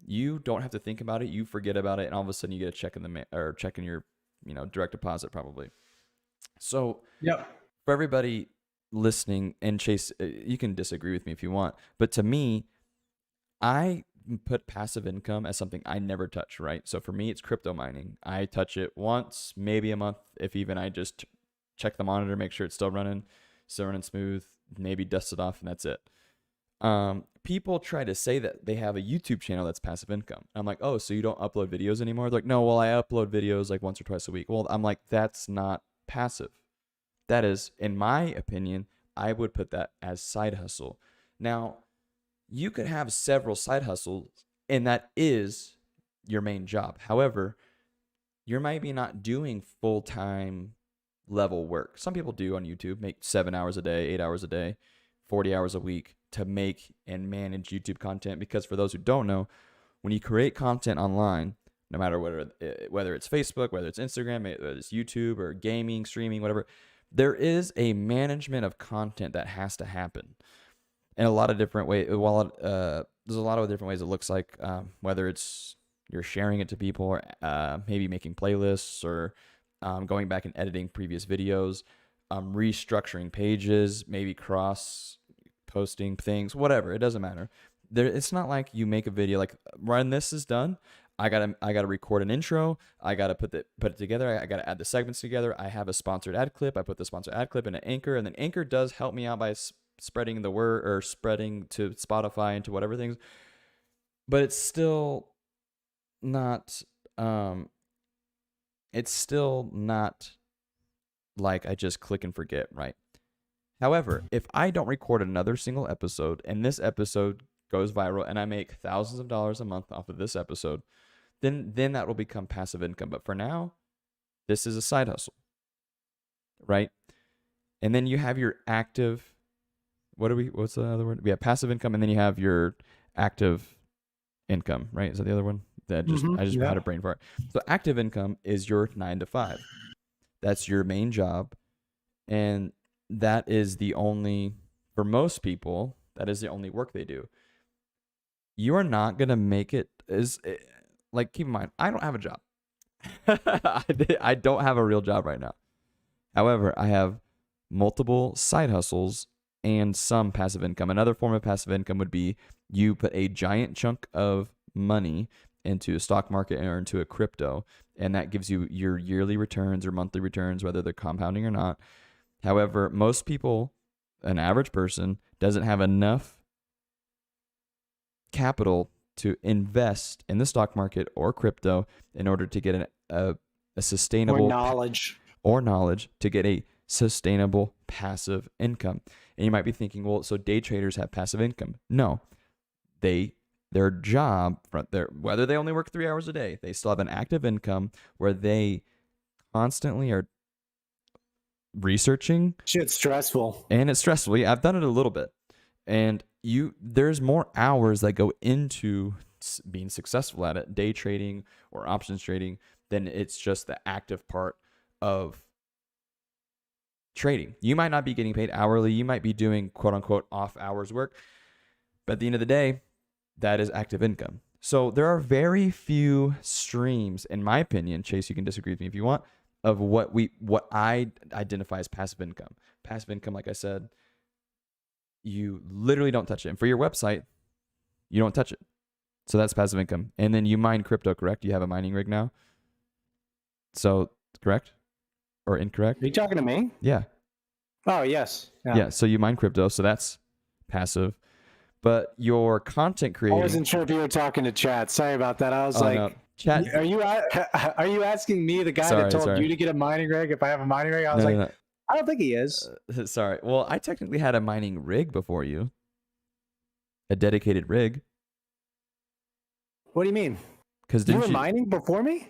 Speaker 1: You don't have to think about it. You forget about it, and all of a sudden you get a check in your, direct deposit probably. So for everybody listening, and Chase, you can disagree with me if you want, but to me, I put passive income as something I never touch, right? So for me, it's crypto mining. I touch it once, maybe a month, if even. I just check the monitor, make sure it's still running smooth, maybe dust it off, and that's it. People try to say that they have a YouTube channel that's passive income. I'm like, oh, so you don't upload videos anymore? They're like, no, well, I upload videos like once or twice a week. Well, I'm like, that's not passive. That is, in my opinion, I would put that as side hustle. Now, you could have several side hustles, and that is your main job. However, you're maybe not doing full-time level work. Some people do on YouTube, make 7 hours a day, 8 hours a day, 40 hours a week to make and manage YouTube content. Because for those who don't know, when you create content online, no matter whether it's Facebook, whether it's Instagram, whether it's YouTube or gaming, streaming, whatever, there is a management of content that has to happen in a lot of different ways. There's a lot of different ways it looks like, whether it's you're sharing it to people, or maybe making playlists, or going back and editing previous videos, restructuring pages, maybe cross posting things, whatever. It doesn't matter. It's not like you make a video like, when this is done, I gotta record an intro. I gotta put it together. I gotta add the segments together. I have a sponsored ad clip. I put the sponsored ad clip in an Anchor, and then Anchor does help me out by spreading the word, or spreading to Spotify and to whatever things. But it's still not. It's still not like I just click and forget, right? However, if I don't record another single episode, and this episode goes viral, and I make thousands of dollars a month off of this episode, then that will become passive income. But for now, this is a side hustle, right? And then you have your active, what's the other word? We have passive income, and then you have your active income, right? Is that the other one? I just had a brain fart. So active income is your 9 to 5. That's your main job. And that is for most people, that is the only work they do. You are not going to make it keep in mind, I don't have a job. I don't have a real job right now. However, I have multiple side hustles and some passive income. Another form of passive income would be you put a giant chunk of money into a stock market or into a crypto, and that gives you your yearly returns or monthly returns, whether they're compounding or not. However, most people, an average person, doesn't have enough capital to invest in the stock market or crypto in order to get a sustainable
Speaker 2: or
Speaker 1: knowledge to get a sustainable passive income. And you might be thinking, well, so day traders have passive income. No, their job, whether they only work 3 hours a day, they still have an active income where they constantly are researching.
Speaker 2: Shit's stressful.
Speaker 1: And it's stressful. Yeah, I've done it a little bit. And there's more hours that go into being successful at it, day trading or options trading, than it's just the active part of trading. You might not be getting paid hourly. You might be doing quote unquote off hours work. But at the end of the day, that is active income. So there are very few streams, in my opinion, Chase, you can disagree with me if you want, of what I identify as passive income. Passive income, like I said, you literally don't touch it. And for your website, you don't touch it. So that's passive income. And then you mine crypto, correct? You have a mining rig now? So, correct? Or incorrect?
Speaker 2: Are you talking to me?
Speaker 1: Yeah.
Speaker 2: Oh, yes.
Speaker 1: Yeah, so you mine crypto, so that's passive. But your content creating...
Speaker 2: I wasn't sure if you were talking to chat. Sorry about that. I was
Speaker 1: no. Chat...
Speaker 2: Are you asking me, the guy that told you to get a mining rig, if I have a mining rig? I was no. I don't think he is.
Speaker 1: Sorry. Well, I technically had a mining rig before you. A dedicated rig.
Speaker 2: What do you mean?
Speaker 1: Because
Speaker 2: you were mining before me?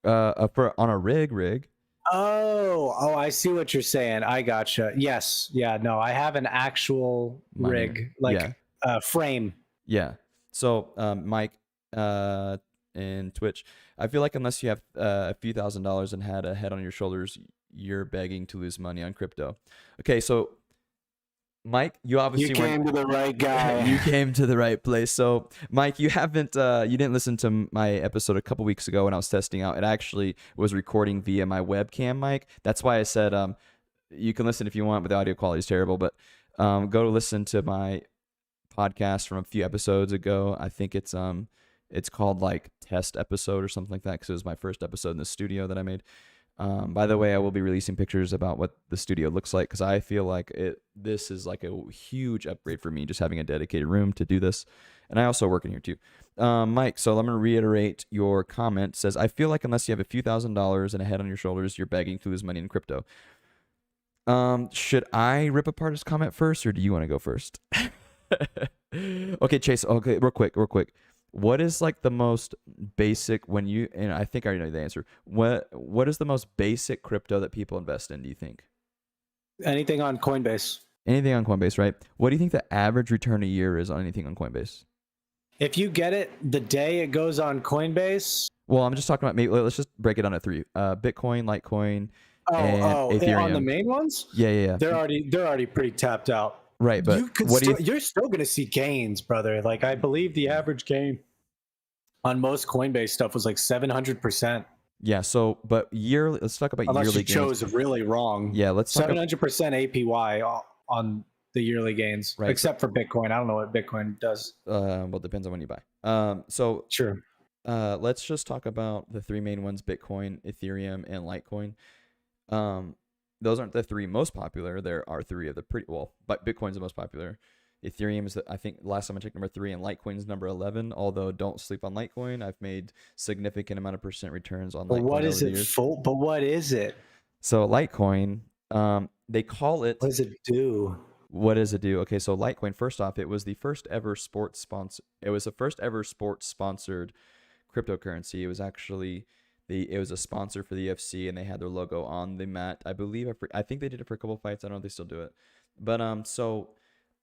Speaker 1: On a rig.
Speaker 2: Oh, I see what you're saying. I gotcha. Yes. Yeah, no, I have an actual rig, like frame.
Speaker 1: Yeah. So, Mike, and Twitch, I feel like unless you have a few $1,000s and had a head on your shoulders, you're begging to lose money on crypto. Okay, so Mike, you obviously
Speaker 2: came to the right guy.
Speaker 1: You came to the right place. So, Mike, you didn't listen to my episode a couple weeks ago when I was testing out. It actually was recording via my webcam mic. That's why I said you can listen if you want, but the audio quality is terrible. But go listen to my podcast from a few episodes ago. I think it's called like test episode or something like that, because it was my first episode in the studio that I made. By the way, I will be releasing pictures about what the studio looks like, because I feel like this is like a huge upgrade for me, just having a dedicated room to do this. And I also work in here too. Mike, so I'm going to reiterate your comment. It says, I feel like unless you have a few $1,000s and a head on your shoulders, you're begging to lose money in crypto. Should I rip apart his comment first, or do you want to go first? Okay, Chase. Okay, real quick. What is like the most basic and I think I already know the answer. What is the most basic crypto that people invest in, do you think?
Speaker 2: Anything on Coinbase.
Speaker 1: Anything on Coinbase, right? What do you think the average return a year is on anything on Coinbase?
Speaker 2: If you get it the day it goes on Coinbase.
Speaker 1: Well, I'm just talking about, maybe let's just break it down to three. Bitcoin, Litecoin, and Ethereum.
Speaker 2: On the main ones?
Speaker 1: Yeah.
Speaker 2: They're already pretty tapped out.
Speaker 1: Right, but
Speaker 2: you're still going to see gains, brother. Like, I believe the average gain on most Coinbase stuff was like 700%.
Speaker 1: Yeah, so, but yearly, let's talk about
Speaker 2: Unless
Speaker 1: yearly
Speaker 2: gains. Unless you chose really wrong.
Speaker 1: Yeah, let's talk
Speaker 2: 700% APY on the yearly gains, right, except for Bitcoin. I don't know what Bitcoin does.
Speaker 1: Well, it depends on when you buy. So
Speaker 2: sure.
Speaker 1: Let's just talk about the three main ones: Bitcoin, Ethereum, and Litecoin. Those aren't the three most popular. There are three of the but Bitcoin's the most popular. Ethereum is, I think, last time I checked, number 3, and Litecoin's number 11. Although, don't sleep on Litecoin. I've made significant amount of % returns on Litecoin.
Speaker 2: What is it? But what is it?
Speaker 1: So Litecoin, they call it.
Speaker 2: What does it do?
Speaker 1: What does it do? Okay, so Litecoin. First off, it was the first ever sports sponsor. It was the first ever sports sponsored cryptocurrency. It was actually it was a sponsor for the UFC, and they had their logo on the mat. I believe I think they did it for a couple of fights. I don't know if they still do it, but so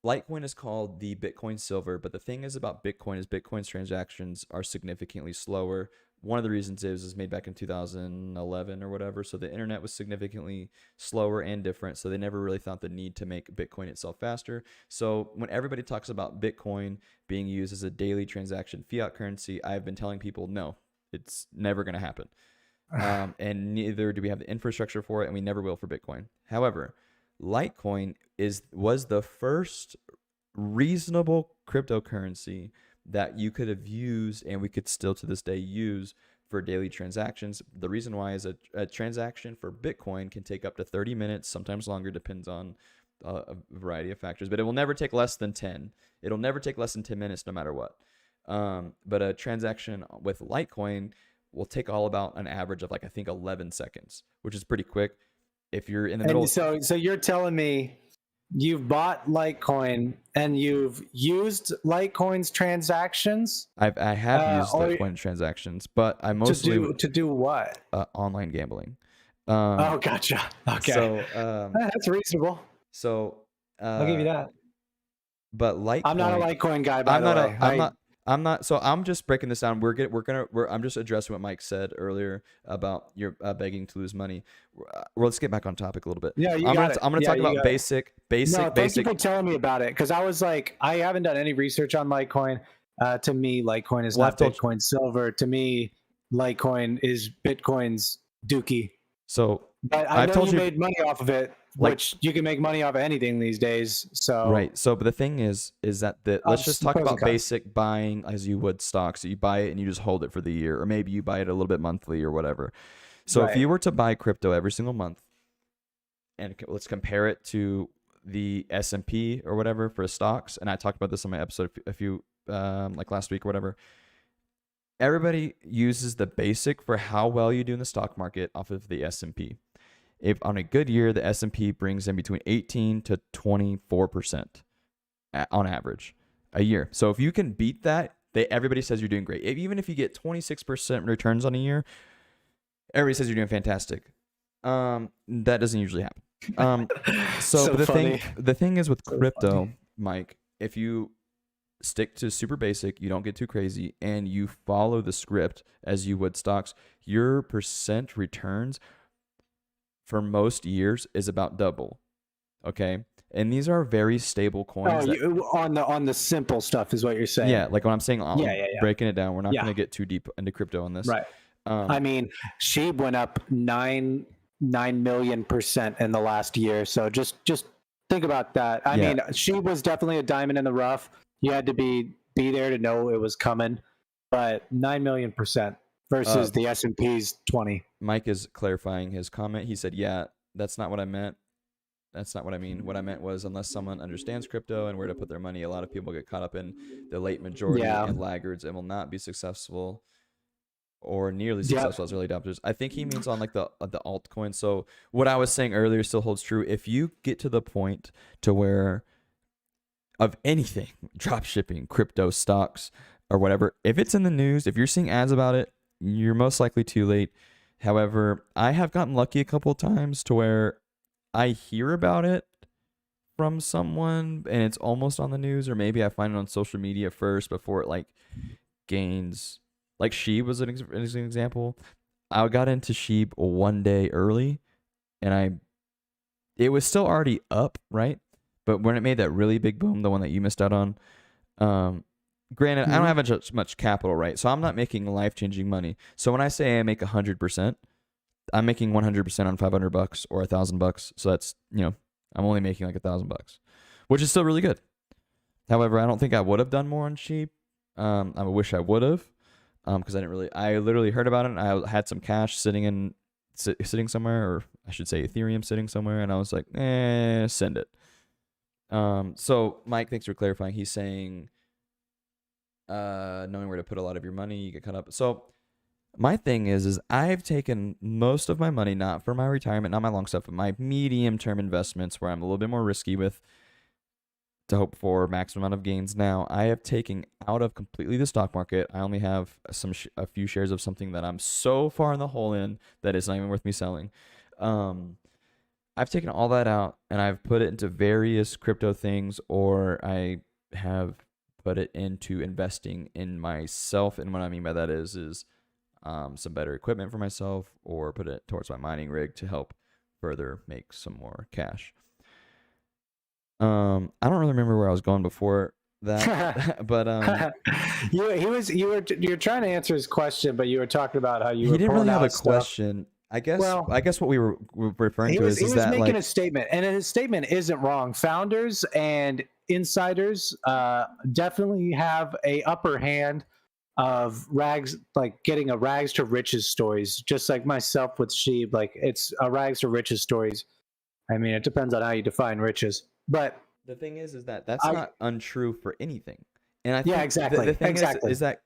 Speaker 1: Litecoin is called the Bitcoin Silver. But the thing is about Bitcoin is Bitcoin's transactions are significantly slower. One of the reasons is made back in 2011 or whatever, so the internet was significantly slower and different, so they never really thought the need to make Bitcoin itself faster. So when everybody talks about Bitcoin being used as a daily transaction fiat currency, I've been telling people, no, it's never going to happen. And neither do we have the infrastructure for it, and we never will for Bitcoin. However, Litecoin was the first reasonable cryptocurrency that you could have used, and we could still to this day use for daily transactions. The reason why is a transaction for Bitcoin can take up to 30 minutes, sometimes longer, depends on a variety of factors, but it will never take less than 10. It'll never take less than 10 minutes no matter what. But a transaction with Litecoin will take all about an average of like I think 11 seconds, which is pretty quick. If you're in the middle,
Speaker 2: And so you're telling me you've bought Litecoin and you've used Litecoin's transactions
Speaker 1: I have used
Speaker 2: or
Speaker 1: Litecoin transactions, but I mostly
Speaker 2: to do what?
Speaker 1: online gambling.
Speaker 2: Oh, gotcha. Okay,
Speaker 1: So
Speaker 2: that's reasonable.
Speaker 1: so
Speaker 2: I'll give you that.
Speaker 1: but
Speaker 2: I'm not a
Speaker 1: Litecoin,
Speaker 2: Litecoin guy, by the way.
Speaker 1: I'm not. So I'm just breaking this down. I'm just addressing what Mike said earlier about your begging to lose money. Well, let's get back on topic a little bit.
Speaker 2: Yeah,
Speaker 1: I'm gonna talk about basic.
Speaker 2: No, thank you for telling me about it, because I was like, I haven't done any research on Litecoin. To me, Litecoin is not Bitcoin Silver. To me, Litecoin is Bitcoin's Dookie.
Speaker 1: So
Speaker 2: but I know you made money off of it, which you can make money off of anything these days. So
Speaker 1: right. So, but the thing is that let's just talk about basic buying as you would stocks. So you buy it and you just hold it for the year, or maybe you buy it a little bit monthly or whatever. So if you were to buy crypto every single month, and let's compare it to the S&P or whatever for stocks, and I talked about this on my episode a few like last week or whatever. Everybody uses the basic for how well you do in the stock market off of the S&P. If on a good year, the S&P brings in between 18 to 24% on average a year. So if you can beat that, everybody says you're doing great. Even if you get 26% returns on a year, everybody says you're doing fantastic. That doesn't usually happen. So the thing is with crypto, Mike, if you stick to super basic, you don't get too crazy, and you follow the script as you would stocks, your percent returns for most years is about double. Okay, and these are very stable coins.
Speaker 2: On the simple stuff is what you're saying.
Speaker 1: Yeah, like when I'm saying, breaking it down, we're not going to get too deep into crypto on this.
Speaker 2: Right. I mean, SHIB went up 9 million% in the last year. So just think about that. I mean, SHIB was definitely a diamond in the rough. You had to be there to know it was coming, but 9 million% versus the S&P's 20.
Speaker 1: Mike is clarifying his comment. He said, "Yeah, that's not what I meant. That's not what I mean. What I meant was, unless someone understands crypto and where to put their money, a lot of people get caught up in the late majority and laggards and will not be successful or nearly successful as early adopters." I think he means on like the altcoin. So what I was saying earlier still holds true. If you get to the point to where of anything, drop shipping, crypto, stocks, or whatever, if it's in the news, if you're seeing ads about it, you're most likely too late. However, I have gotten lucky a couple of times to where I hear about it from someone and it's almost on the news, or maybe I find it on social media first before it like gains. Like SHIB was an example. I got into SHIB one day early, and it was still already up, right? But when it made that really big boom, the one that you missed out on, granted, I don't have much capital, right? So I'm not making life-changing money. So when I say I make 100%, I'm making 100% on $500 or $1,000. So that's, I'm only making like $1,000, which is still really good. However, I don't think I would have done more on SHIB. I wish I would have, because I literally heard about it, and I had some cash sitting somewhere, or I should say Ethereum sitting somewhere, and I was like, send it. So Mike, thanks for clarifying. He's saying, knowing where to put a lot of your money, you get caught up. So my thing is I've taken most of my money, not for my retirement, not my long stuff, but my medium-term investments where I'm a little bit more risky with, to hope for maximum amount of gains. Now I have taken out of completely the stock market. I only have a few shares of something that I'm so far in the hole in that it's not even worth me selling. I've taken all that out and I've put it into various crypto things, or I have put it into investing in myself. And what I mean by that is some better equipment for myself, or put it towards my mining rig to help further make some more cash. I don't really remember where I was going before that, but
Speaker 2: you're trying to answer his question, but you were talking about how you
Speaker 1: he
Speaker 2: were
Speaker 1: didn't really have a
Speaker 2: stuff.
Speaker 1: question. I guess what we were referring to is that he was
Speaker 2: making a statement, and his statement isn't wrong. Founders and insiders definitely have a upper hand of rags, like getting a rags to riches stories, just like myself with SHIB. Like, it's a rags to riches stories. I mean, it depends on how you define riches, but
Speaker 1: the thing is that that's not untrue for anything. And I
Speaker 2: Yeah,
Speaker 1: think the
Speaker 2: exactly.
Speaker 1: thing
Speaker 2: Exactly.
Speaker 1: is that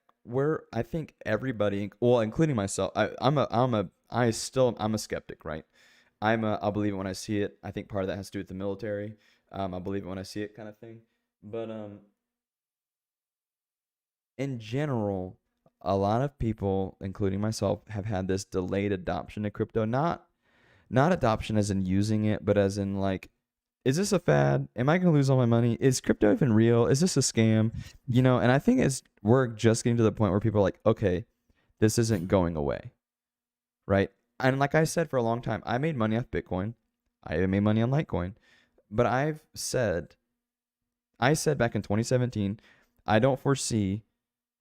Speaker 1: I think everybody, well, including myself, I'm a skeptic, right? I'll believe it when I see it. I think part of that has to do with the military. I'll believe it when I see it, kind of thing. But in general, a lot of people, including myself, have had this delayed adoption to crypto. Not adoption as in using it, but as in like, is this a fad? Am I going to lose all my money? Is crypto even real? Is this a scam? And I think we're just getting to the point where people are like, okay, this isn't going away, right? And like I said for a long time, I made money off Bitcoin. I made money on Litecoin. But I said back in 2017, I don't foresee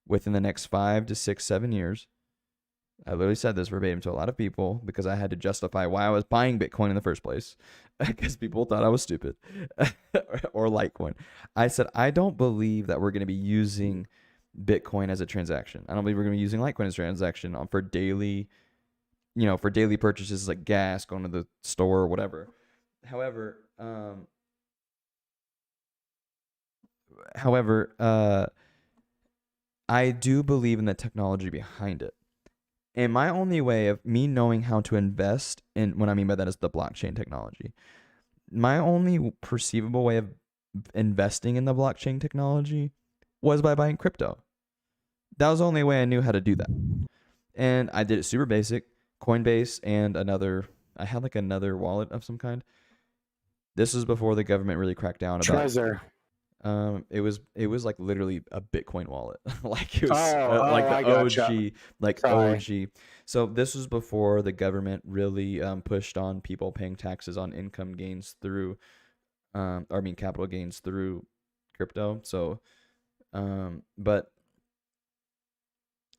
Speaker 1: within the next 5 to 6, 7 years. I literally said this verbatim to a lot of people because I had to justify why I was buying Bitcoin in the first place because people thought I was stupid or Litecoin. I said, I don't believe that we're going to be using Bitcoin as a transaction. I don't believe we're going to be using Litecoin as a transaction for daily, for daily purchases like gas, going to the store or whatever. However, I do believe in the technology behind it. And my only way of me knowing how to invest in, what I mean by that is the blockchain technology. My only perceivable way of investing in the blockchain technology was by buying crypto. That was the only way I knew how to do that. And I did it super basic, Coinbase and I had like another wallet of some kind. This was before the government really cracked down about
Speaker 2: Trezor.
Speaker 1: It was like literally a Bitcoin wallet, like it
Speaker 2: Oh,
Speaker 1: was like the
Speaker 2: I gotcha.
Speaker 1: OG, like
Speaker 2: Sorry.
Speaker 1: OG. So this was before the government really pushed on people paying taxes on income gains through, capital gains through crypto. So, but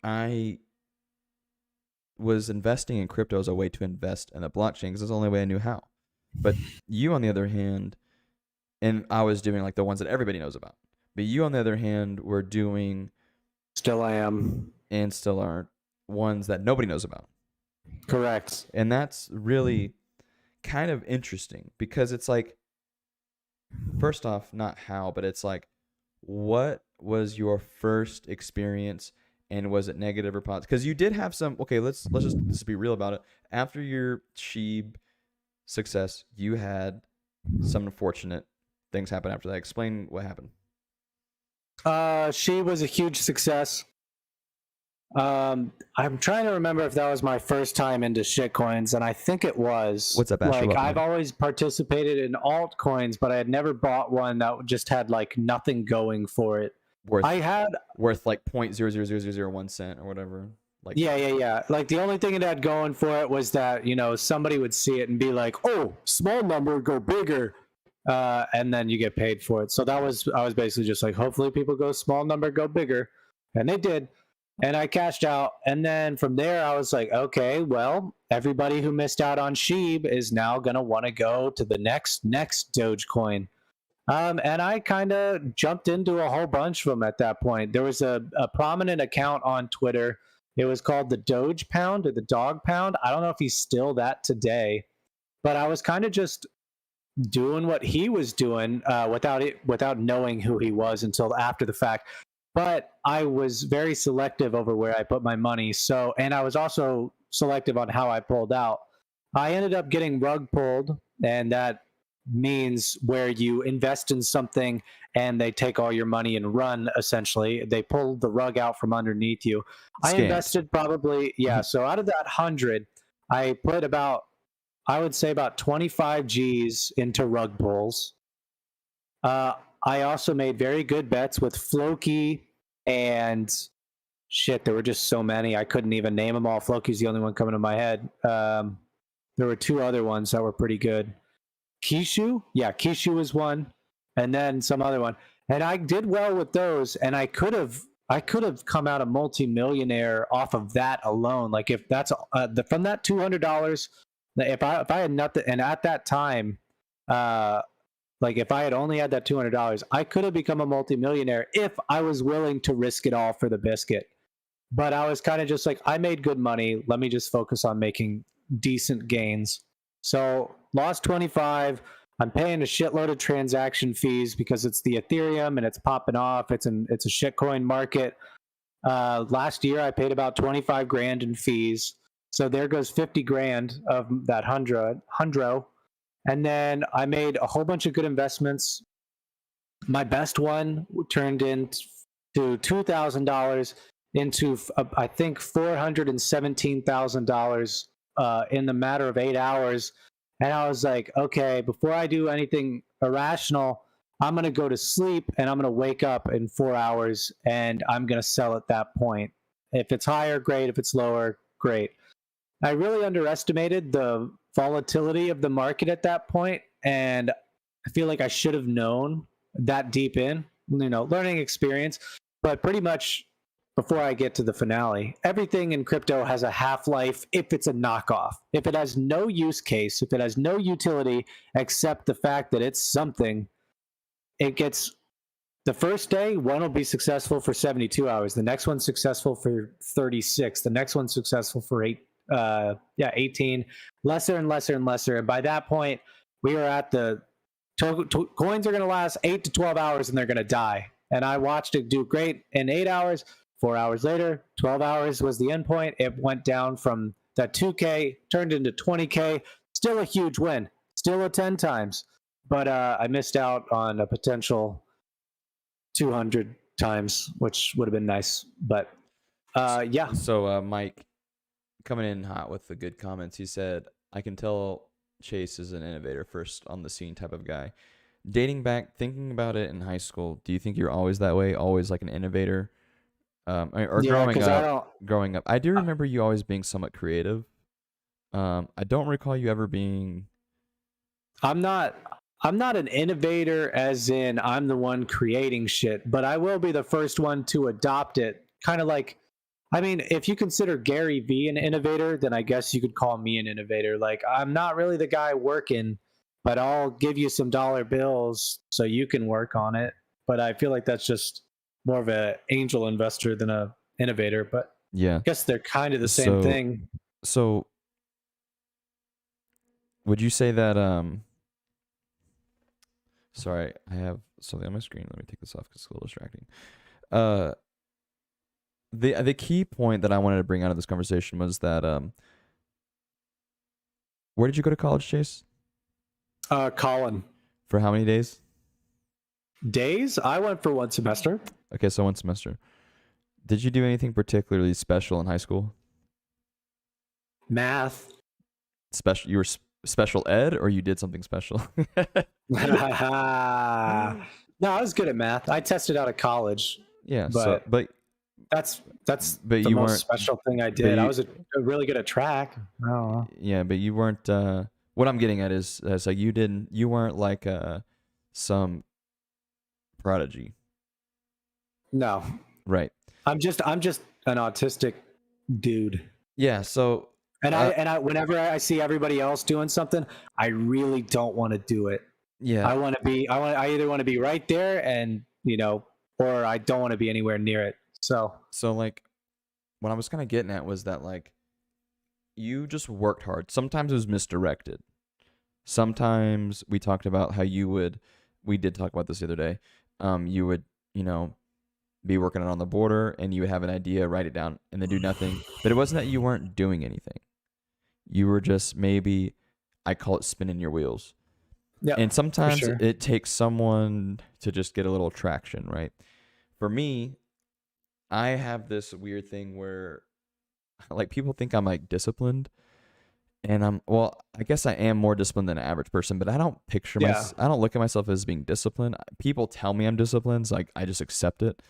Speaker 1: I was investing in crypto as a way to invest in the blockchain because it's the only way I knew how. But you, on the other hand, and I was doing like the ones that everybody knows about. But you, on the other hand, were doing,
Speaker 2: Still I am.
Speaker 1: and still are, ones that nobody knows about.
Speaker 2: Correct.
Speaker 1: And that's really kind of interesting because it's like, first off, not how, but it's like, what was your first experience, and was it negative or positive? Because you did have some. Okay, let's be real about it. After your Sheeb success, you had some unfortunate things happen after that. Explain what happened.
Speaker 2: She was a huge success. I'm trying to remember if that was my first time into shitcoins, and I think it was.
Speaker 1: What's up, Asher?
Speaker 2: Like,
Speaker 1: Welcome
Speaker 2: I've
Speaker 1: in.
Speaker 2: always participated in altcoins, but I had never bought one that just had like nothing going for it.
Speaker 1: Worth
Speaker 2: I
Speaker 1: worth like 0.00001 cent or whatever. Like,
Speaker 2: yeah. Like, the only thing it had going for it was that, somebody would see it and be like, "Oh, small number, go bigger," and then you get paid for it. So I was basically just like, hopefully people go small number, go bigger, and they did. And I cashed out. And then from there, I was like, okay, well, everybody who missed out on Sheeb is now going to want to go to the next Dogecoin. And I kind of jumped into a whole bunch of them at that point. There was a prominent account on Twitter. It was called the Doge Pound or the Dog Pound. I don't know if he's still that today, but I was kind of just doing what he was doing without knowing who he was until after the fact. But I was very selective over where I put my money. So, and I was also selective on how I pulled out. I ended up getting rug pulled, and that means where you invest in something and they take all your money and run. Essentially, they pull the rug out from underneath you. I
Speaker 1: scams.
Speaker 2: invested probably, yeah. So out of that 100, I put I would say about 25 G's into rug pulls. I also made very good bets with Floki and shit. There were just so many. I couldn't even name them all. Floki's the only one coming to my head. There were two other ones that were pretty good. Kishu? Yeah, Kishu was one. And then some other one. And I did well with those. And I could have come out a multi-millionaire off of that alone. Like, if that's from that $200, if I had nothing, and at that time, like, if I had only had that $200, I could have become a multimillionaire if I was willing to risk it all for the biscuit. But I was kind of just like, I made good money. Let me just focus on making decent gains. So lost 25. I'm paying a shitload of transaction fees because it's the Ethereum and it's popping off. It's a shitcoin market. Last year I paid about 25 grand in fees. So there goes 50 grand of that hundro. And then I made a whole bunch of good investments. My best one turned into $2,000 into I think $417,000 in the matter of 8 hours. And I was like, okay, before I do anything irrational, I'm going to go to sleep and I'm going to wake up in 4 hours and I'm going to sell at that point. If it's higher, great. If it's lower, great. I really underestimated the volatility of the market at that point, and I feel like I should have known that deep in, learning experience. But pretty much before I get to the finale, everything in crypto has a half-life if it's a knockoff. If it has no use case, if it has no utility except the fact that it's something, it gets the first day, one will be successful for 72 hours. The next one's successful for 36. The next one's successful for 18, lesser and lesser and lesser. And by that point, we are at the coins are going to last 8 to 12 hours and they're going to die. And I watched it do great in 8 hours. 4 hours later, 12 hours was the end point. It went down from that 2K, turned into 20K. Still a huge win, still a 10 times. But I missed out on a potential 200 times, which would have been nice. But yeah.
Speaker 1: So Mike, coming in hot with the good comments, he said, I can tell Chase is an innovator, first on the scene type of guy. Dating back, thinking about it in high school, do you think you're always that way, always like an innovator? Or
Speaker 2: Yeah,
Speaker 1: growing up, I do remember you always being somewhat creative. I don't recall you ever being.
Speaker 2: I'm not an innovator as in I'm the one creating shit, but I will be the first one to adopt it. Kind of like, I mean, if you consider Gary Vee an innovator, then I guess you could call me an innovator. Like, I'm not really the guy working, but I'll give you some dollar bills so you can work on it. But I feel like that's just more of an angel investor than a innovator. But
Speaker 1: Yeah,
Speaker 2: I guess they're kind of the same thing.
Speaker 1: So would you say that sorry, I have something on my screen. Let me take this off because it's a little distracting. The key point that I wanted to bring out of this conversation was that where did you go to college, Chase?
Speaker 2: Colin.
Speaker 1: For how many days?
Speaker 2: Days? I went for 1 semester.
Speaker 1: Okay, so 1 semester. Did you do anything particularly special in high school?
Speaker 2: Math.
Speaker 1: Special? You were special ed, or you did something special?
Speaker 2: No, I was good at math. I tested out of college.
Speaker 1: Yeah,
Speaker 2: but that's
Speaker 1: but
Speaker 2: the
Speaker 1: you
Speaker 2: most
Speaker 1: weren't
Speaker 2: special thing I did. I was really good at track. I don't know.
Speaker 1: Yeah, but you weren't. What I'm getting at is like you weren't like some prodigy.
Speaker 2: No.
Speaker 1: Right.
Speaker 2: I'm just an autistic dude.
Speaker 1: Yeah. So.
Speaker 2: And I whenever I see everybody else doing something, I really don't want to do it.
Speaker 1: Yeah.
Speaker 2: I either want to be right there and or I don't want to be anywhere near it. So
Speaker 1: like, what I was kind of getting at was that like, you just worked hard. Sometimes it was misdirected. Sometimes we talked about how we did talk about this the other day. You would, be working on the border and you would have an idea, write it down, and then do nothing. But it wasn't that you weren't doing anything. You were just maybe, I call it spinning your wheels.
Speaker 2: Yeah.
Speaker 1: And sometimes it takes someone to just get a little traction, right? For me, I have this weird thing where like people think I'm like disciplined, and I guess I am more disciplined than an average person, but I don't picture I don't look at myself as being disciplined. People tell me I'm disciplined, so like I just accept it.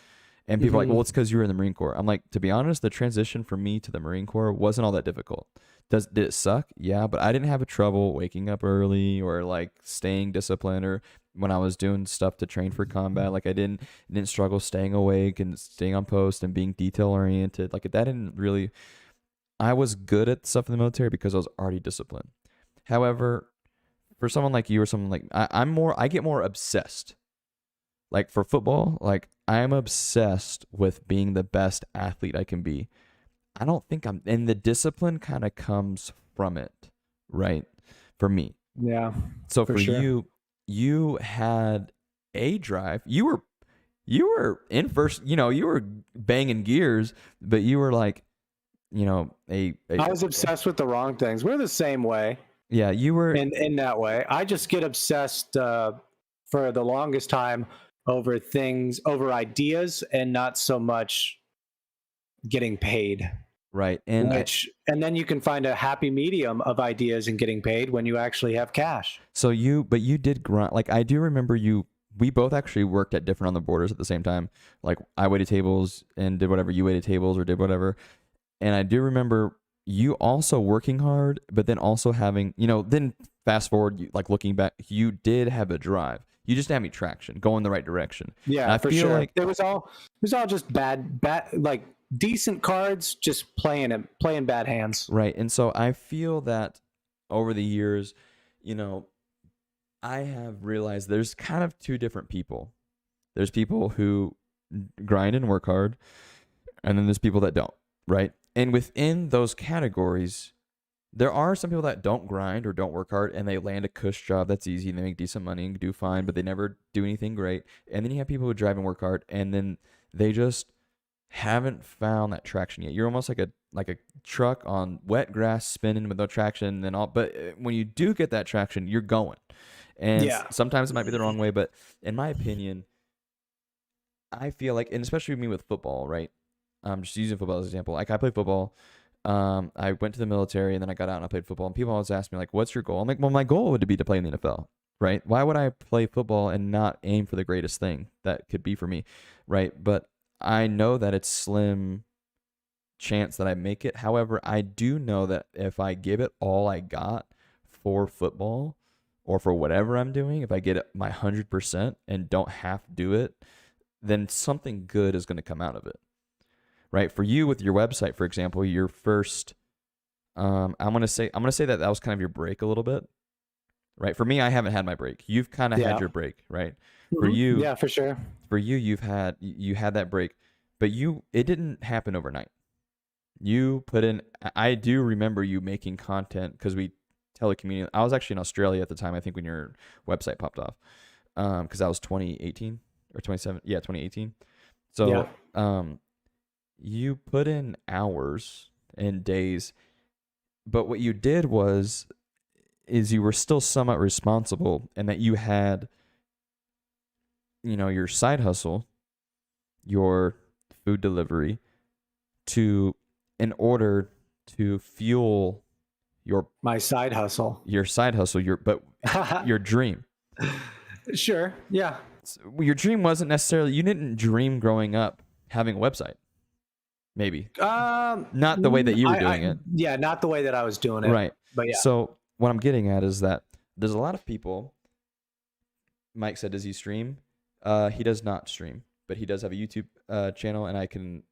Speaker 1: And people are like, well, it's because you were in the Marine Corps. I'm like, to be honest, the transition for me to the Marine Corps wasn't all that difficult. Did it suck? Yeah, but I didn't have a trouble waking up early or like staying disciplined, or when I was doing stuff to train for combat, like I didn't struggle staying awake and staying on post and being detail oriented. Like that didn't really. I was good at stuff in the military because I was already disciplined. However, for someone like you or someone like I get more obsessed. Like for football, like I'm obsessed with being the best athlete I can be. I don't think and the discipline kind of comes from it, right? For me.
Speaker 2: Yeah.
Speaker 1: So for
Speaker 2: sure.
Speaker 1: you, you had a drive. You were in first, you were banging gears, but you were like,
Speaker 2: I was obsessed with the wrong things. We're the same way.
Speaker 1: Yeah, you were
Speaker 2: In that way. I just get obsessed for the longest time over things, over ideas, and not so much getting paid.
Speaker 1: right.
Speaker 2: And then you can find a happy medium of ideas and getting paid when you actually have cash.
Speaker 1: But you did grind. Like, I do remember we both actually worked at different on the borders at the same time. Like, I waited tables and did whatever, you waited tables or did whatever. And I do remember you also working hard, but then also having, then fast forward, like looking back, you did have a drive. You just didn't have any traction, go in the right direction.
Speaker 2: Yeah,
Speaker 1: I
Speaker 2: for
Speaker 1: feel
Speaker 2: sure.
Speaker 1: like
Speaker 2: It was all just bad, like decent cards, just playing bad hands.
Speaker 1: right. And so I feel that over the years, I have realized there's kind of two different people. There's people who grind and work hard, and then there's people that don't, right? And within those categories, there are some people that don't grind or don't work hard, and they land a cush job that's easy, and they make decent money and do fine, but they never do anything great. And then you have people who drive and work hard, and then they just haven't found that traction yet. You're almost like a truck on wet grass spinning with no traction, and then but when you do get that traction, you're going. And sometimes it might be the wrong way, but in my opinion, I feel like, and especially me with football, right? I'm just using football as an example. Like, I play football. I went to the military, and then I got out and I played football. And people always ask me, like, what's your goal? I'm like, well, my goal would be to play in the NFL, right? Why would I play football and not aim for the greatest thing that could be for me, right? But I know that it's slim chance that I make it. However, I do know that if I give it all I got for football or for whatever I'm doing, if I get it my 100% and don't half do it, then something good is going to come out of it, right? For you with your website, for example, your first, I'm gonna say that was kind of your break a little bit, right? For me, I haven't had my break. You've kind of had your break, right?
Speaker 2: Mm-hmm.
Speaker 1: For you,
Speaker 2: yeah, for sure.
Speaker 1: For you, you had that break, but it didn't happen overnight. You put in. I do remember you making content because we telecommunicated. I was actually in Australia at the time, I think, when your website popped off, because that was 2018 or 27. Yeah, 2018. So, you put in hours and days, but what you did is you were still somewhat responsible, and that you had, your side hustle, your food delivery, in order to fuel
Speaker 2: my side hustle,
Speaker 1: your dream.
Speaker 2: Sure. Yeah.
Speaker 1: Your dream wasn't necessarily, you didn't dream growing up having a website. Maybe. Not the way that you were doing it.
Speaker 2: Yeah, not the way that I was doing it.
Speaker 1: Right.
Speaker 2: But yeah.
Speaker 1: So what I'm getting at is that there's a lot of people. Mike said, does he stream? He does not stream, but he does have a YouTube channel, and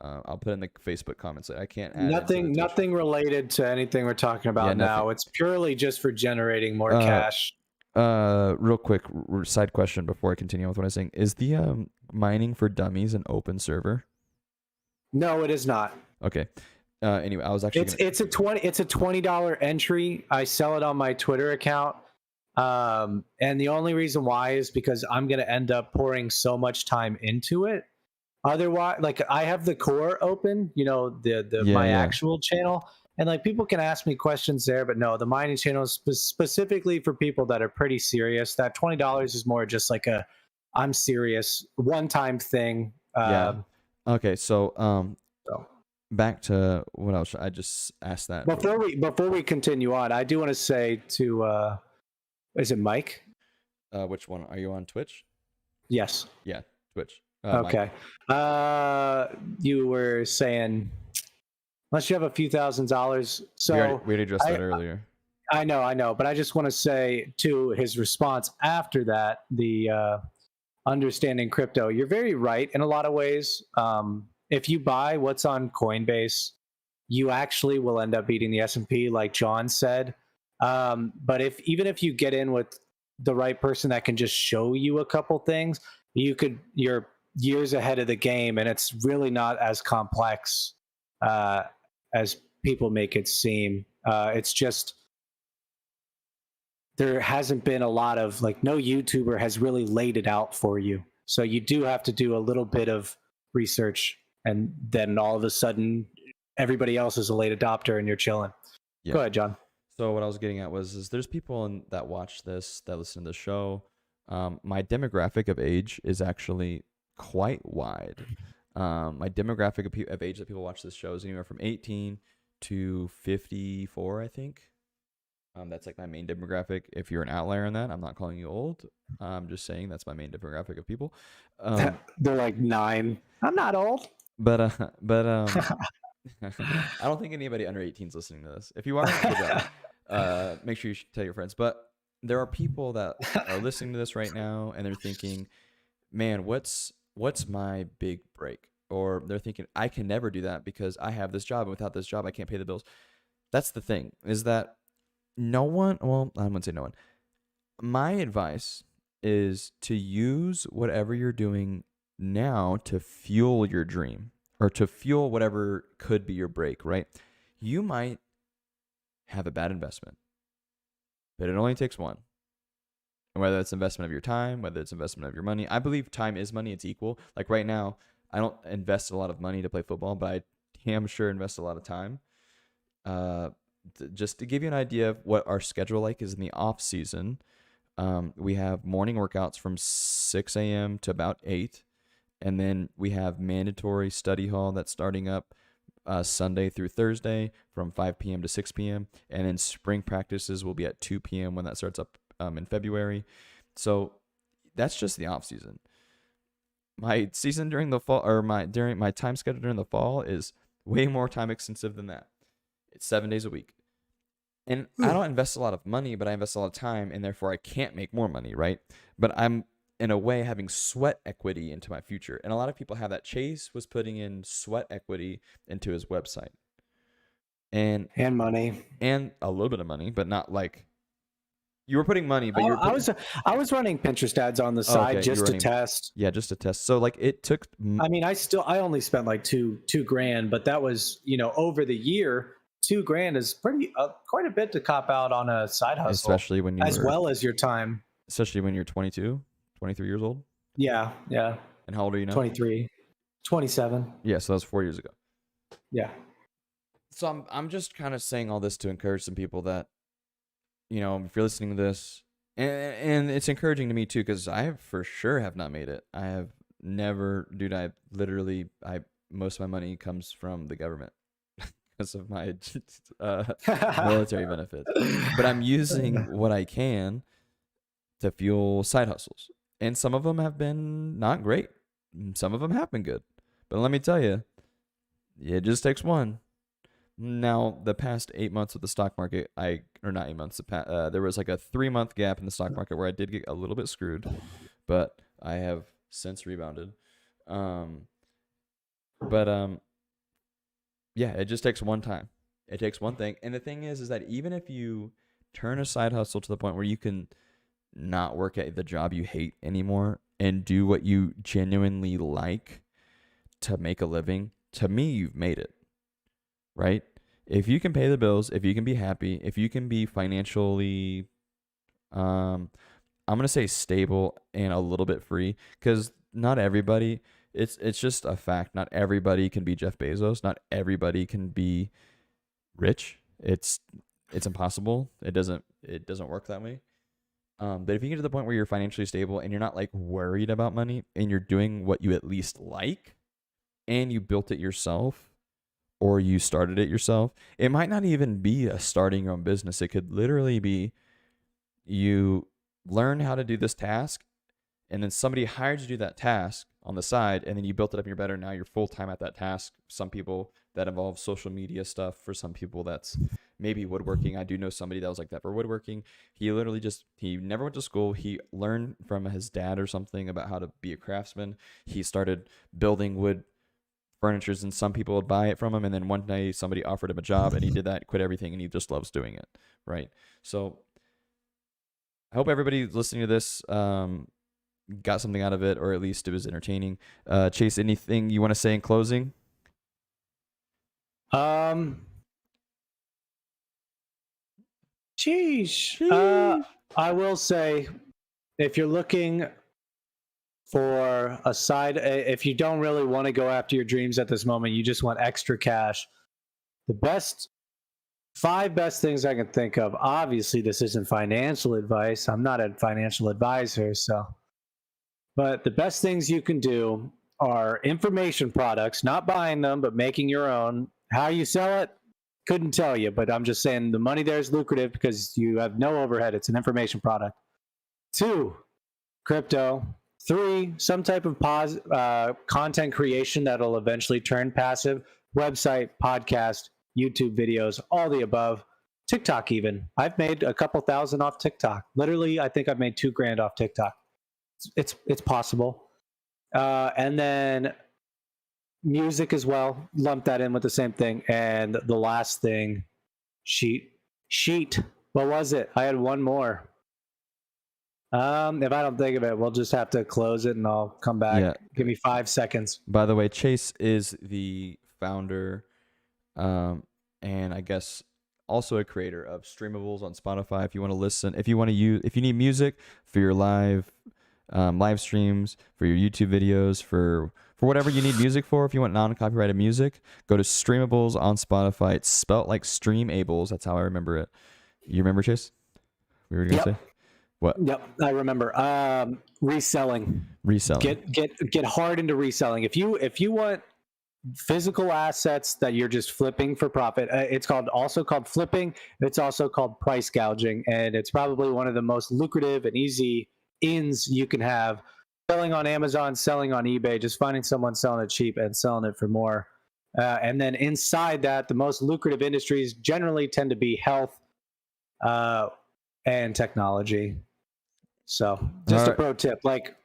Speaker 1: I'll put in the Facebook comments. I can't add
Speaker 2: nothing related to anything we're talking about now. It's purely just for generating more cash.
Speaker 1: Real quick side question before I continue with what I'm saying. Is the mining for dummies an open server?
Speaker 2: No, it is not.
Speaker 1: Okay. Anyway, I was actually
Speaker 2: it's a $20 entry. I sell it on my Twitter account. And the only reason why is because I'm going to end up pouring so much time into it. Otherwise, like, I have the core open, my actual channel, and like, people can ask me questions there, but no, the mining channel is specifically for people that are pretty serious. That $20 is more just like I'm serious one-time thing.
Speaker 1: Okay. So, back to what else? I just asked that
Speaker 2: before we continue on. I do want to say to, is it Mike?
Speaker 1: Which one are you on? Twitch?
Speaker 2: Yes.
Speaker 1: Yeah, Twitch.
Speaker 2: Okay. You were saying, unless you have a few $1,000s. So
Speaker 1: we already addressed that earlier.
Speaker 2: I know, but I just want to say to his response after that, the understanding crypto, you're very right in a lot of ways. If you buy what's on Coinbase, you actually will end up beating the S&P, like John said. But even if you get in with the right person that can just show you a couple things, you're years ahead of the game, and it's really not as complex as people make it seem. It's just there hasn't been a lot of like, no YouTuber has really laid it out for you. So you do have to do a little bit of research, and then all of a sudden everybody else is a late adopter and you're chilling.
Speaker 1: Yeah.
Speaker 2: Go ahead, John.
Speaker 1: So what I was getting at is there's people that watch this, that listen to the show. My demographic of age is actually quite wide. My demographic of age that people watch this show is anywhere from 18 to 54, I think. That's like my main demographic. If you're an outlier in that, I'm not calling you old. I'm just saying that's my main demographic of people.
Speaker 2: They're like 9. I'm not old.
Speaker 1: But I don't think anybody under 18 is listening to this. If you are, good job. Make sure you tell your friends. But there are people that are listening to this right now, and they're thinking, "Man, what's my big break?" Or they're thinking, "I can never do that because I have this job, and without this job, I can't pay the bills." That's the thing, is that no one. Well, I wouldn't say no one. My advice is to use whatever you're doing now to fuel your dream, or to fuel whatever could be your break, right? You might have a bad investment, but it only takes one. And whether it's investment of your time, whether it's investment of your money, I believe time is money. It's equal. Like right now, I don't invest a lot of money to play football, but I damn sure invest a lot of time. Just to give you an idea of what our schedule like is in the off season, we have morning workouts from 6 a.m. to about 8. And then we have mandatory study hall that's starting up Sunday through Thursday from 5 p.m. to 6 p.m. And then spring practices will be at 2 p.m. when that starts up in February. So that's just the off season. My season during the fall, or my time schedule during the fall, is way more time extensive than that. It's 7 days a week. And I don't invest a lot of money, but I invest a lot of time, and therefore I can't make more money, right? But I'm, in a way, having sweat equity into my future. And a lot of people have that. Chase was putting in sweat equity into his website. And
Speaker 2: money.
Speaker 1: And a little bit of money, but not like, you were putting money, but you're
Speaker 2: I was running Pinterest ads on the side just to test.
Speaker 1: Yeah, just to test. So like it took.
Speaker 2: I mean, I only spent like two grand, but that was, over the year. $2,000 is pretty quite a bit to cop out on a side hustle,
Speaker 1: especially when
Speaker 2: well as your time.
Speaker 1: Especially when you're 22, 23 years old.
Speaker 2: Yeah.
Speaker 1: And how old are you now?
Speaker 2: 23, 27.
Speaker 1: Yeah, so that was 4 years ago.
Speaker 2: Yeah.
Speaker 1: So I'm just kind of saying all this to encourage some people that, if you're listening to this, and it's encouraging to me too, because I for sure have not made it. I have never, dude. Most of my money comes from the government because of my military benefits. But I'm using what I can to fuel side hustles, and some of them have been not great. Some of them have been good, but let me tell you, it just takes one. Now, the past 8 months of the stock market, not 8 months, there was like a 3-month gap in the stock market where I did get a little bit screwed, but I have since rebounded. Yeah, it just takes one time. It takes one thing. And the thing is that even if you turn a side hustle to the point where you can not work at the job you hate anymore and do what you genuinely like to make a living, to me, you've made it. Right? If you can pay the bills, if you can be happy, if you can be financially, I'm going to say stable and a little bit free, because not everybody, it's just a fact. Not everybody can be Jeff Bezos. Not everybody can be rich. It's impossible. It doesn't work that way. But if you get to the point where you're financially stable and you're not like worried about money, and you're doing what you at least like, and you built it yourself, or you started it yourself, it might not even be a starting your own business. It could literally be you learn how to do this task, and then somebody hired you to do that task on the side, and then you built it up and you're better. Now you're full-time at that task. Some people that involve social media stuff. For some people, that's maybe woodworking. I do know somebody that was like that for woodworking. He literally he never went to school. He learned from his dad or something about how to be a craftsman. He started building wood furnitures, and some people would buy it from him, and then one day somebody offered him a job, and he did that, quit everything, and he just loves doing it, right? So I hope everybody listening to this got something out of it, or at least it was entertaining. Chase, anything you want to say in closing?
Speaker 2: Sheesh. I will say, if you're looking for a side, if you don't really want to go after your dreams at this moment, you just want extra cash, the five best things I can think of. Obviously, this isn't financial advice. I'm not a financial advisor, but the best things you can do are information products, not buying them, but making your own. How you sell it, couldn't tell you, but I'm just saying the money there is lucrative because you have no overhead. It's an information product. 2, crypto. 3, some type of content creation that'll eventually turn passive. Website, podcast, YouTube videos, all the above. TikTok even. I've made a couple thousand off TikTok. Literally, I think I've made $2,000 off TikTok. It's possible. And then music as well. Lump that in with the same thing. And the last thing, sheet. What was it? I had one more. If I don't think of it, we'll just have to close it and I'll come back.
Speaker 1: Yeah.
Speaker 2: Give me 5 seconds.
Speaker 1: By the way, Chase is the founder, and I guess also a creator of Streamables on Spotify. If you want to listen, if you need music for your live streams, for your YouTube videos, for whatever you need music for, if you want non-copyrighted music, go to Streamables on Spotify. It's spelt like Streamables. That's how I remember it. You remember, Chase? We were gonna say. What?
Speaker 2: Yep, I remember. Reselling. Get hard into reselling. If you want physical assets that you're just flipping for profit, it's also called flipping. It's also called price gouging, and it's probably one of the most lucrative and easy ins you can have. Selling on Amazon, selling on eBay, just finding someone selling it cheap and selling it for more. And then inside that, the most lucrative industries generally tend to be health and technology. So just a pro tip, like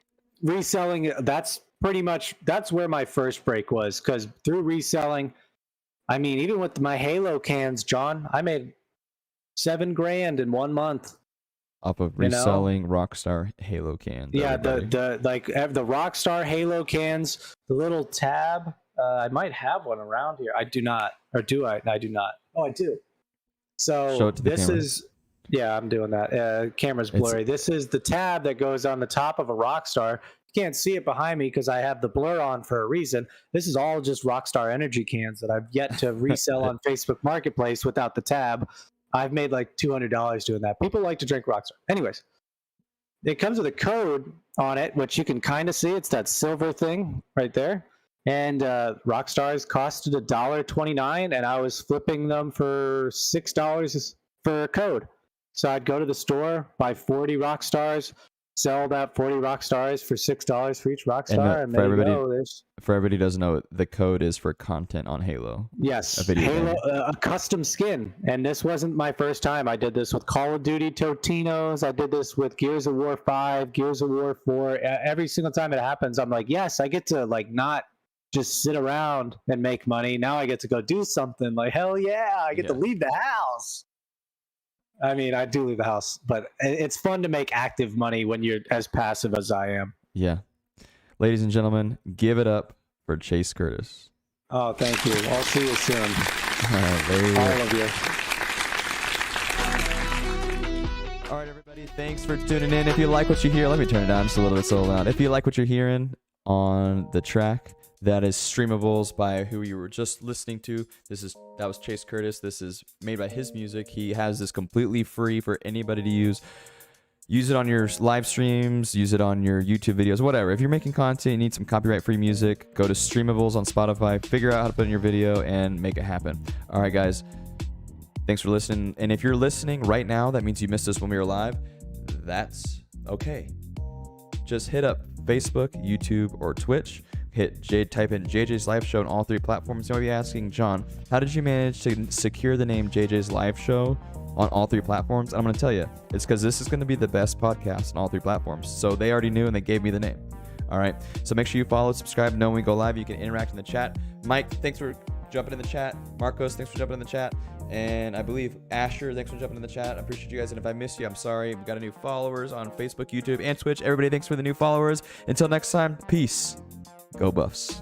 Speaker 2: reselling, that's where my first break was, because through reselling, I mean, even with my Halo cans, John, I made $7,000 in 1 month.
Speaker 1: Off of reselling Rockstar Halo cans.
Speaker 2: Yeah, the Rockstar Halo cans, the little tab. I might have one around here. I do not, or do I? I do not. Oh, I do. So
Speaker 1: show it to the camera.
Speaker 2: Yeah, I'm doing that. Camera's blurry. This is the tab that goes on the top of a Rockstar. You can't see it behind me because I have the blur on for a reason. This is all just Rockstar energy cans that I've yet to resell on Facebook Marketplace without the tab. I've made like $200 doing that. People like to drink Rockstar. Anyways, it comes with a code on it, which you can kind of see. It's that silver thing right there. And Rockstars costed $1.29, and I was flipping them for $6 for a code. So I'd go to the store, buy 40 Rockstars, sell that 40 Rockstars for $6 for each Rockstar, and there you go.
Speaker 1: For everybody who doesn't know, the code is for content on Halo.
Speaker 2: Yes, Halo, a custom skin. And this wasn't my first time. I did this with Call of Duty Totinos. I did this with Gears of War 5, Gears of War 4. Every single time it happens, I'm like, yes, I get to like not just sit around and make money. Now I get to go do something. Like, hell yeah, I get to leave the house. I mean, I do leave the house, but it's fun to make active money when you're as passive as I am.
Speaker 1: Yeah. Ladies and gentlemen, give it up for Chase Curtis.
Speaker 2: Oh, thank you. I'll see you soon. All of you.
Speaker 1: All right, everybody. Thanks for tuning in. If you like what you hear, let me turn it down just a little bit so loud. If you like what you're hearing on the track, that is Streamables by who you were just listening to. That was Chase Curtis. This is made by his music. He has this completely free for anybody to use. Use it on your live streams, use it on your YouTube videos, whatever. If you're making content, you need some copyright-free music, go to Streamables on Spotify, figure out how to put in your video, and make it happen. All right, guys. Thanks for listening. And if you're listening right now, that means you missed us when we were live. That's okay. Just hit up Facebook, YouTube, or Twitch. Type in JJ's Live Show on all 3 platforms. You might be asking, John, how did you manage to secure the name JJ's Live Show on all 3 platforms? And I'm going to tell you, it's because this is going to be the best podcast on all 3 platforms. So they already knew and they gave me the name. All right. So make sure you follow, subscribe, know when we go live. You can interact in the chat. Mike, thanks for jumping in the chat. Marcos, thanks for jumping in the chat. And I believe Asher, thanks for jumping in the chat. I appreciate you guys. And if I miss you, I'm sorry. We've got a new followers on Facebook, YouTube, and Twitch. Everybody, thanks for the new followers. Until next time, peace. Go Buffs.